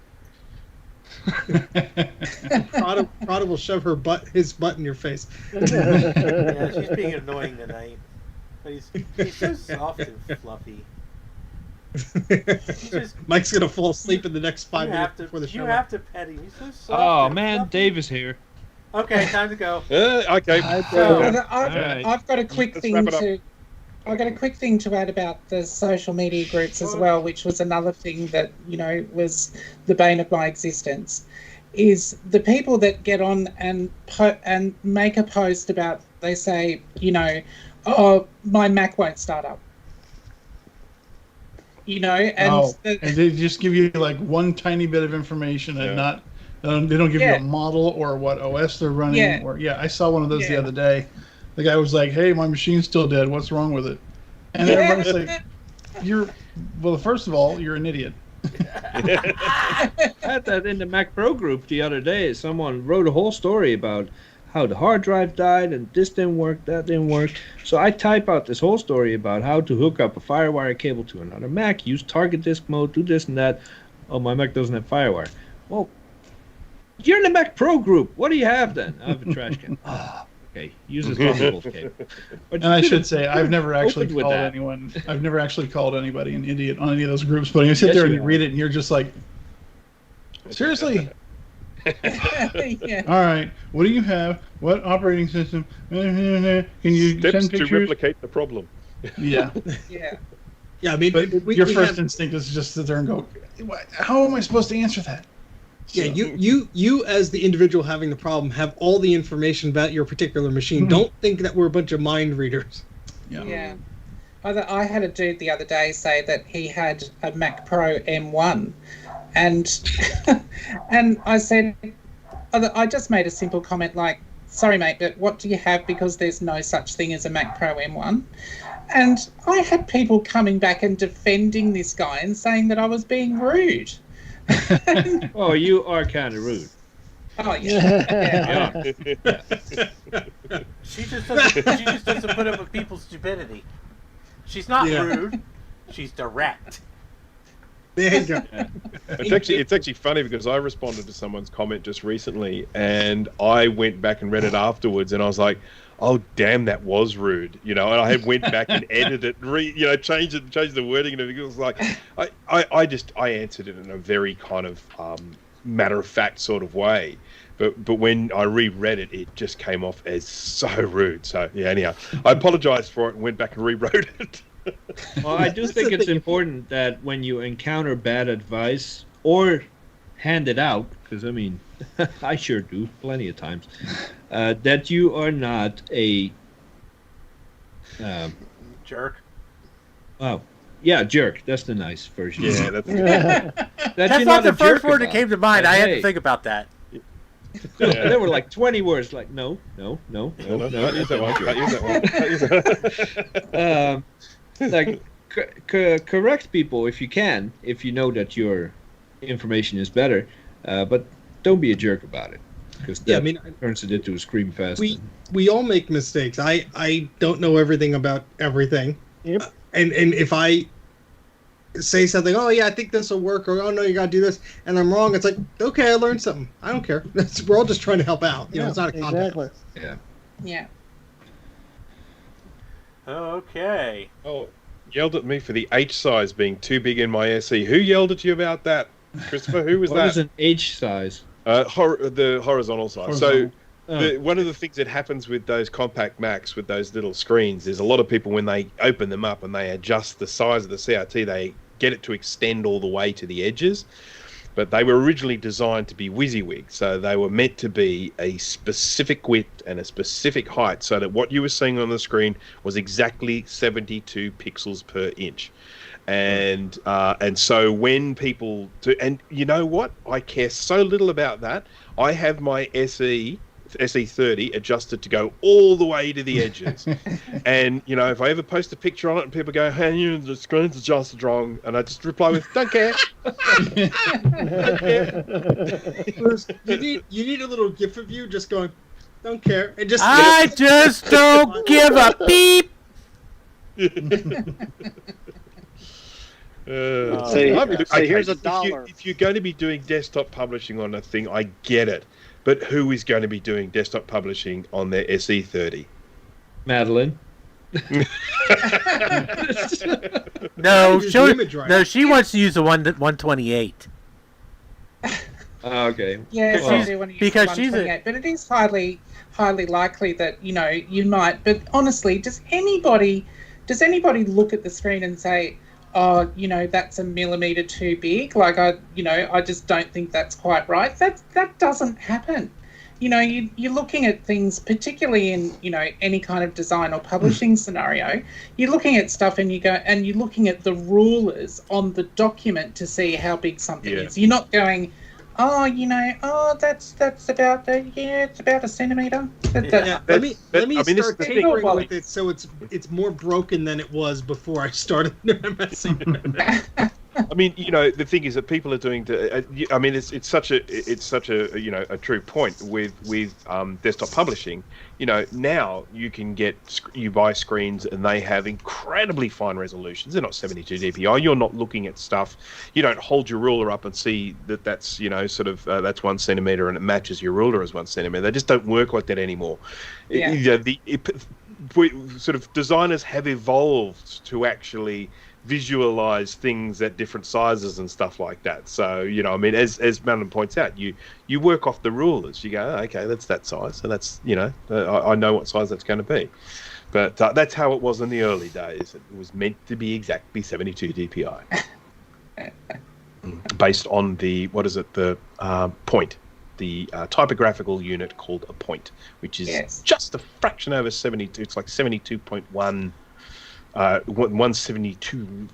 Prada will shove his butt in your face. Yeah, she's being annoying tonight. But he's so soft and fluffy. Mike's gonna fall asleep in the next 5 minutes before the show. You have to pet him. He's so soft. Oh man, fluffy. Dave is here. Okay, time to go. Okay. I've got a quick thing to add about the social media groups as well, which was another thing that was the bane of my existence. Is the people that get on and make a post about, they say, oh, my Mac won't start up. And they just give you like one tiny bit of information and not. They don't give you a model or what OS they're running. I saw one of those the other day. The guy was like, "Hey, my machine's still dead. What's wrong with it?" And everybody's like, first of all, you're an idiot. I had that in the Mac Pro group the other day. Someone wrote a whole story about how the hard drive died and this didn't work, that didn't work. So I type out this whole story about how to hook up a FireWire cable to another Mac, use target disk mode, do this and that. Oh, my Mac doesn't have FireWire. Well, you're in the Mac Pro group. What do you have then? I have a trash can. Okay, use this Thunderbolt cable. And I should say, I've never actually called anyone. I've never actually called anybody an idiot on any of those groups. But you sit there and you read it, and you're just like, seriously. All right. What do you have? What operating system? Can you Steps send pictures? to replicate the problem. Yeah. Yeah. I mean, but your first instinct is just sit there and go, how am I supposed to answer that? Yeah, you as the individual having the problem have all the information about your particular machine. Don't think that we're a bunch of mind readers. Yeah. I had a dude the other day say that he had a Mac Pro M1, and and I said, I just made a simple comment like, "Sorry, mate, but what do you have? Because there's no such thing as a Mac Pro M1." And I had people coming back and defending this guy and saying that I was being rude. Oh, you are kind of rude. Oh yeah. She just doesn't put up with people's stupidity. She's not rude. She's direct. There you go. It's actually funny because I responded to someone's comment just recently, and I went back and read it afterwards, and I was like, oh damn, that was rude, and I went back and edited it, changed the wording and everything. It was like I answered it in a very kind of matter of fact sort of way, but when I reread it, it just came off as so rude. So yeah, anyhow, I apologized for it and went back and rewrote it. Well, I do think it's important that when you encounter bad advice or hand it out, because I mean, I sure do plenty of times, that you are not a jerk. Oh, yeah, jerk. That's the nice version. Yeah, that's that's not the first word that came to mind. I had to think about that. Yeah. There were like 20 words. Like no. Use that one. Like correct people if you can, if you know that your information is better, but don't be a jerk about it, because that turns it into a scream fest. We all make mistakes. I don't know everything about everything. Yep. And if I say something, oh yeah, I think this will work, or oh no, you gotta do this, and I'm wrong, it's like, okay, I learned something. I don't care. We're all just trying to help out. It's not a contest. Exactly. Yeah. Okay. Oh, yelled at me for the H size being too big in my SE. Who yelled at you about that, Christopher? Who was that? What is an H size? The horizontal size. So one of the things that happens with those compact Macs with those little screens is a lot of people, when they open them up and they adjust the size of the CRT, they get it to extend all the way to the edges. But they were originally designed to be WYSIWYG, so they were meant to be a specific width and a specific height, so that what you were seeing on the screen was exactly 72 pixels per inch. And so when people do, and you know what? I care so little about that. I have my SE30 adjusted to go all the way to the edges. And, if I ever post a picture on it and people go, hey, the screen's adjusted wrong, and I just reply with, don't care. Don't care. You need a little gif of you just going, don't care. And just I just don't give a beep. Here's $1. If you're going to be doing desktop publishing on a thing, I get it. But who is going to be doing desktop publishing on their SE30? Madeline. No, she wants to use the 128. Okay. Yeah, Well, I do want to use because the 128, but it is highly likely that you might. But honestly, does anybody look at the screen and say, oh, that's a millimeter too big? Like I just don't think that's quite right. That doesn't happen. You're looking at things, particularly in any kind of design or publishing scenario. You're looking at stuff and you're looking at the rulers on the document to see how big something is. You're not going, that's about it's about a centimeter. Let me start tinkering with it so it's more broken than it was before I started messing with it. I mean, the thing is that people are doing. It's such a a true point with desktop publishing. Now you buy screens and they have incredibly fine resolutions. They're not 72 dpi. You're not looking at stuff. You don't hold your ruler up and see that's that's 1 centimeter and it matches your ruler as 1 centimeter. They just don't work like that anymore. Yeah. Designers have evolved to actually visualize things at different sizes and stuff like that. So as Madeline points out, you work off the rulers. You go, okay, that's that size, so that's I know what size that's going to be. But that's how it was in the early days. It was meant to be exactly 72 dpi, based on the point, the typographical unit called a point, which is just a fraction over 72. It's like 72.1. 172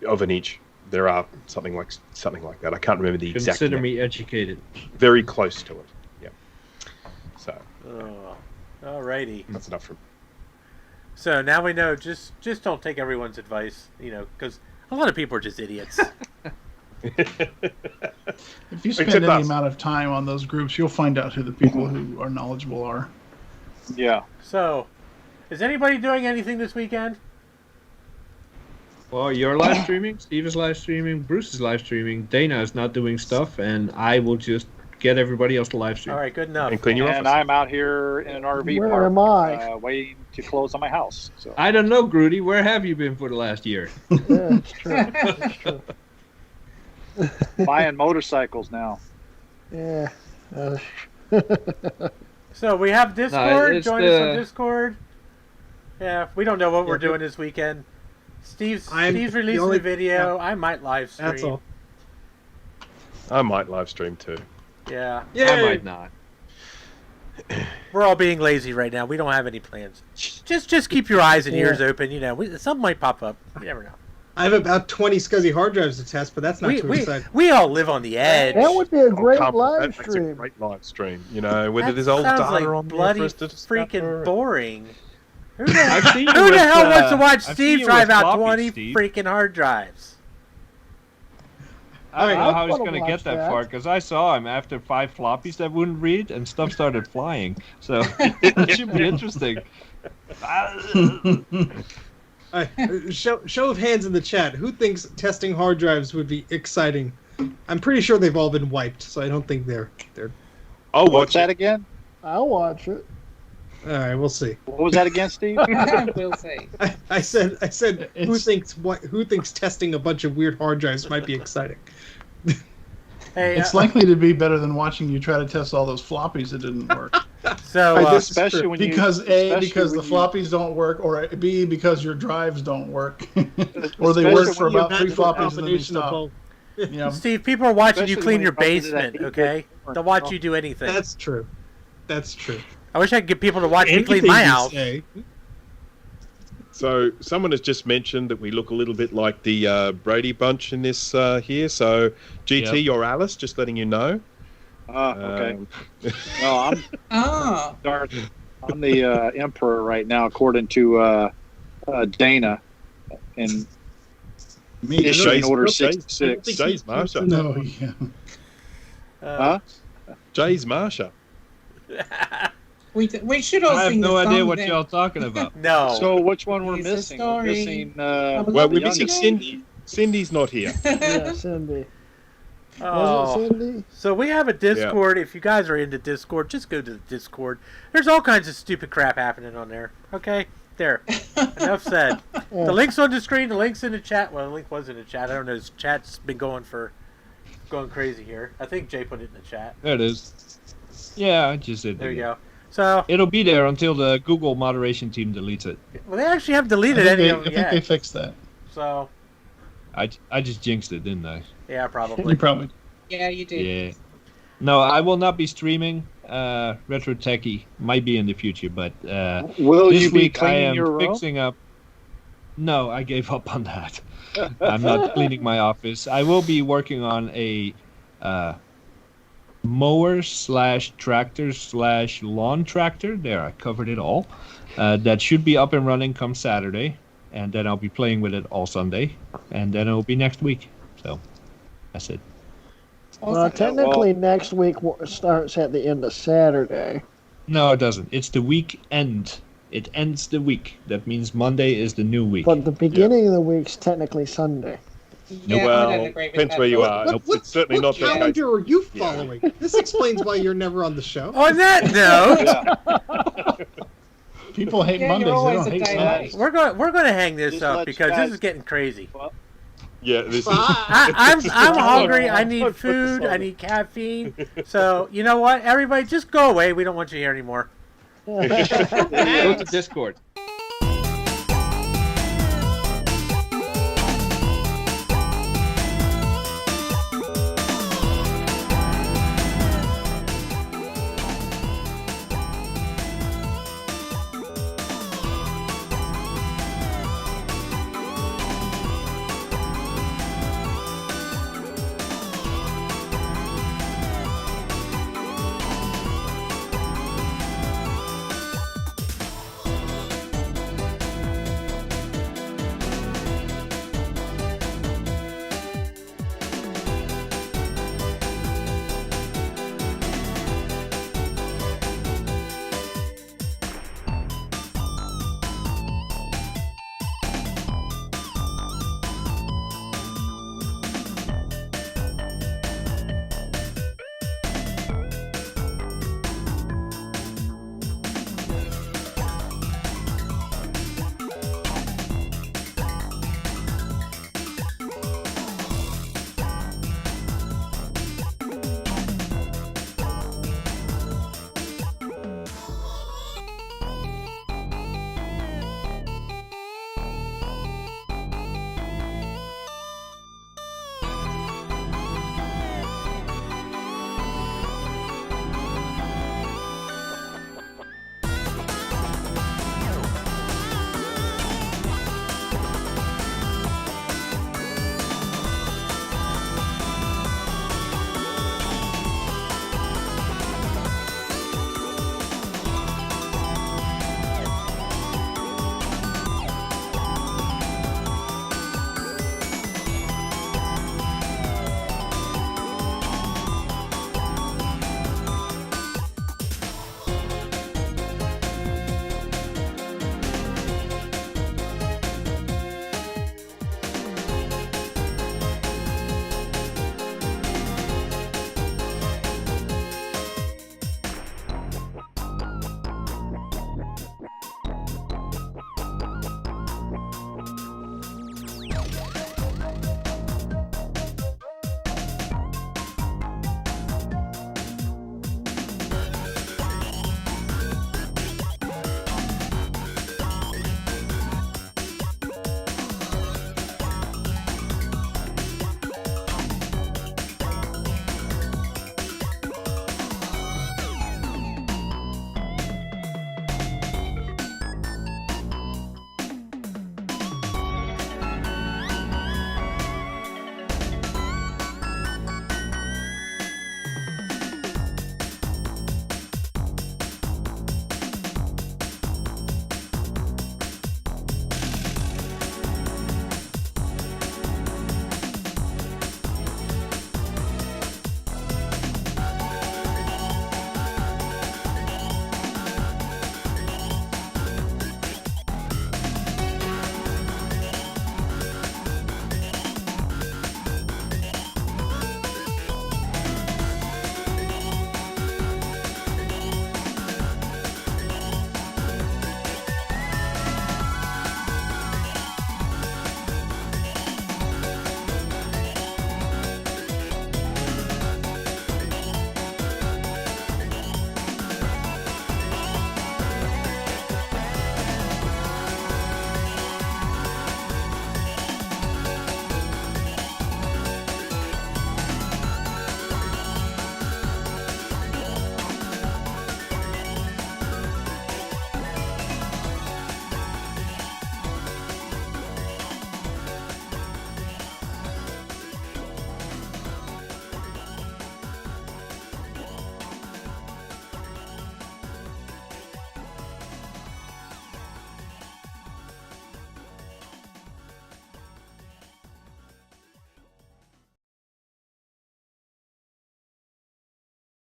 of an inch. There are something like that. I can't remember the exact. Consider me educated. Very close to it. Yeah. So. Alrighty. That's enough for. So now we know. Just don't take everyone's advice. Because a lot of people are just idiots. If you spend any amount of time on those groups, you'll find out who the people who are knowledgeable are. Yeah. So. Is anybody doing anything this weekend? Well, you're live streaming, Steve is live streaming, Bruce is live streaming, Dana is not doing stuff, and I will just get everybody else to live stream. All right, good enough. And clean your And office. I'm out here in an RV Where park, am I? waiting to close on my house. So I don't know, Grudy. Where have you been for the last year? Yeah, it's true. It's true. buying motorcycles now. Yeah. So we have Discord. it's Join us on Discord. Yeah, we don't know what we're doing this weekend. Steve's releasing the video. I might live stream. That's all. I might live stream too. Yeah. I might not. We're all being lazy right now. We don't have any plans. Just keep your eyes and ears open. You know, something might pop up. You never know. I have about 20 SCSI hard drives to test, but that's not too exciting. We all live on the edge. That would be a great That's live a stream. great live stream. You know, whether That there's old sounds data like on there bloody for us to discover. freaking boring. Who I've seen you the with, hell wants to watch I've seen Steve you drive with out floppy, 20 Steve. freaking hard drives? I don't know I how he's wanna going to watch get that that. far, because I saw him after 5 floppies that wouldn't read, and stuff started flying. So it should be interesting. Show of hands in the chat. Who thinks testing hard drives would be exciting? I'm pretty sure they've all been wiped, so I don't think they're. I'll What's watch that it. again? I'll watch it. All right, we'll see. What was that again, Steve? We'll see. I said who It's- thinks testing a bunch of weird hard drives might be exciting? Hey, It's likely to be better than watching you try to test all those floppies that didn't work. so this is especially true. when Because you, A, especially because the when you- floppies don't work, or B, because your drives don't work. or they Especially work for when you about 3 That's a floppies and then they combination of stop. both. Yeah. Steve, people are watching you Especially clean when your it comes to that basement, 8-bit okay? work. They'll watch you do anything. That's true. That's true. I wish I could get people to watch me clean Anything my you house. say. So someone has just mentioned that we look a little bit like the Brady bunch in this here. So GT, Yep. you're Alice. Just letting you know. Okay. Um, No, I'm Ah, Darth. I'm the emperor right now, according to Dana, in Me issuing Jay's- order Jay's- 66. Jay's Marsha. No, yeah. Huh? Jay's Marsha. we should all I have sing no the idea song what then. y'all talking about. No. So which one we're It's a missing? We're story. missing. Well, Well, the we're missing youngest. Cindy. Cindy's not here. Yeah, Cindy. Oh. Was it Cindy? So we have a Discord. If you guys are into Discord, just go to the Discord. There's all kinds of stupid crap happening on there. Okay? There. Enough said. Yeah. The link's on the screen. The link's in the chat. Well, the link was in the chat. I don't know. This chat's been going crazy here. I think Jay put it in the chat. There it is. Yeah, I just did. There you go. So, It'll be there until the Google moderation team deletes it. well, they actually have I deleted think, any they, of I them think they yet. fixed that. So, I just jinxed it, didn't I? yeah, You probably. probably. Yeah, you did. Yeah. No, I will not be streaming. Retro Techie might be in the future, but Will this you be week I cleaning am your room? fixing up. No, I gave up on that. I'm not cleaning my office. I will be working on a mower / tractor / lawn tractor. There, I covered it all. That should be up and running come Saturday, and then I'll be playing with it all Sunday, and then it'll be next week. So that's it. Well, Awesome. technically, next week starts at the end of Saturday. No, it doesn't. It's the weekend. It ends the week. That means Monday is the new week. But the beginning of the week's technically Sunday. Yeah, well, I don't agree with depends that. where you are. What, It's certainly what not the case. calendar are you following? This explains why you're never on the show. On that note, Yeah. People hate Yeah, Mondays. you're They always don't a hate day Sundays. late. we're gonna hang this Just up let because you this guys- is getting crazy. Yeah, this is. I'm hungry. I need food. I need caffeine. So you know what? Everybody, just go away. We don't want you here anymore. Go to Discord.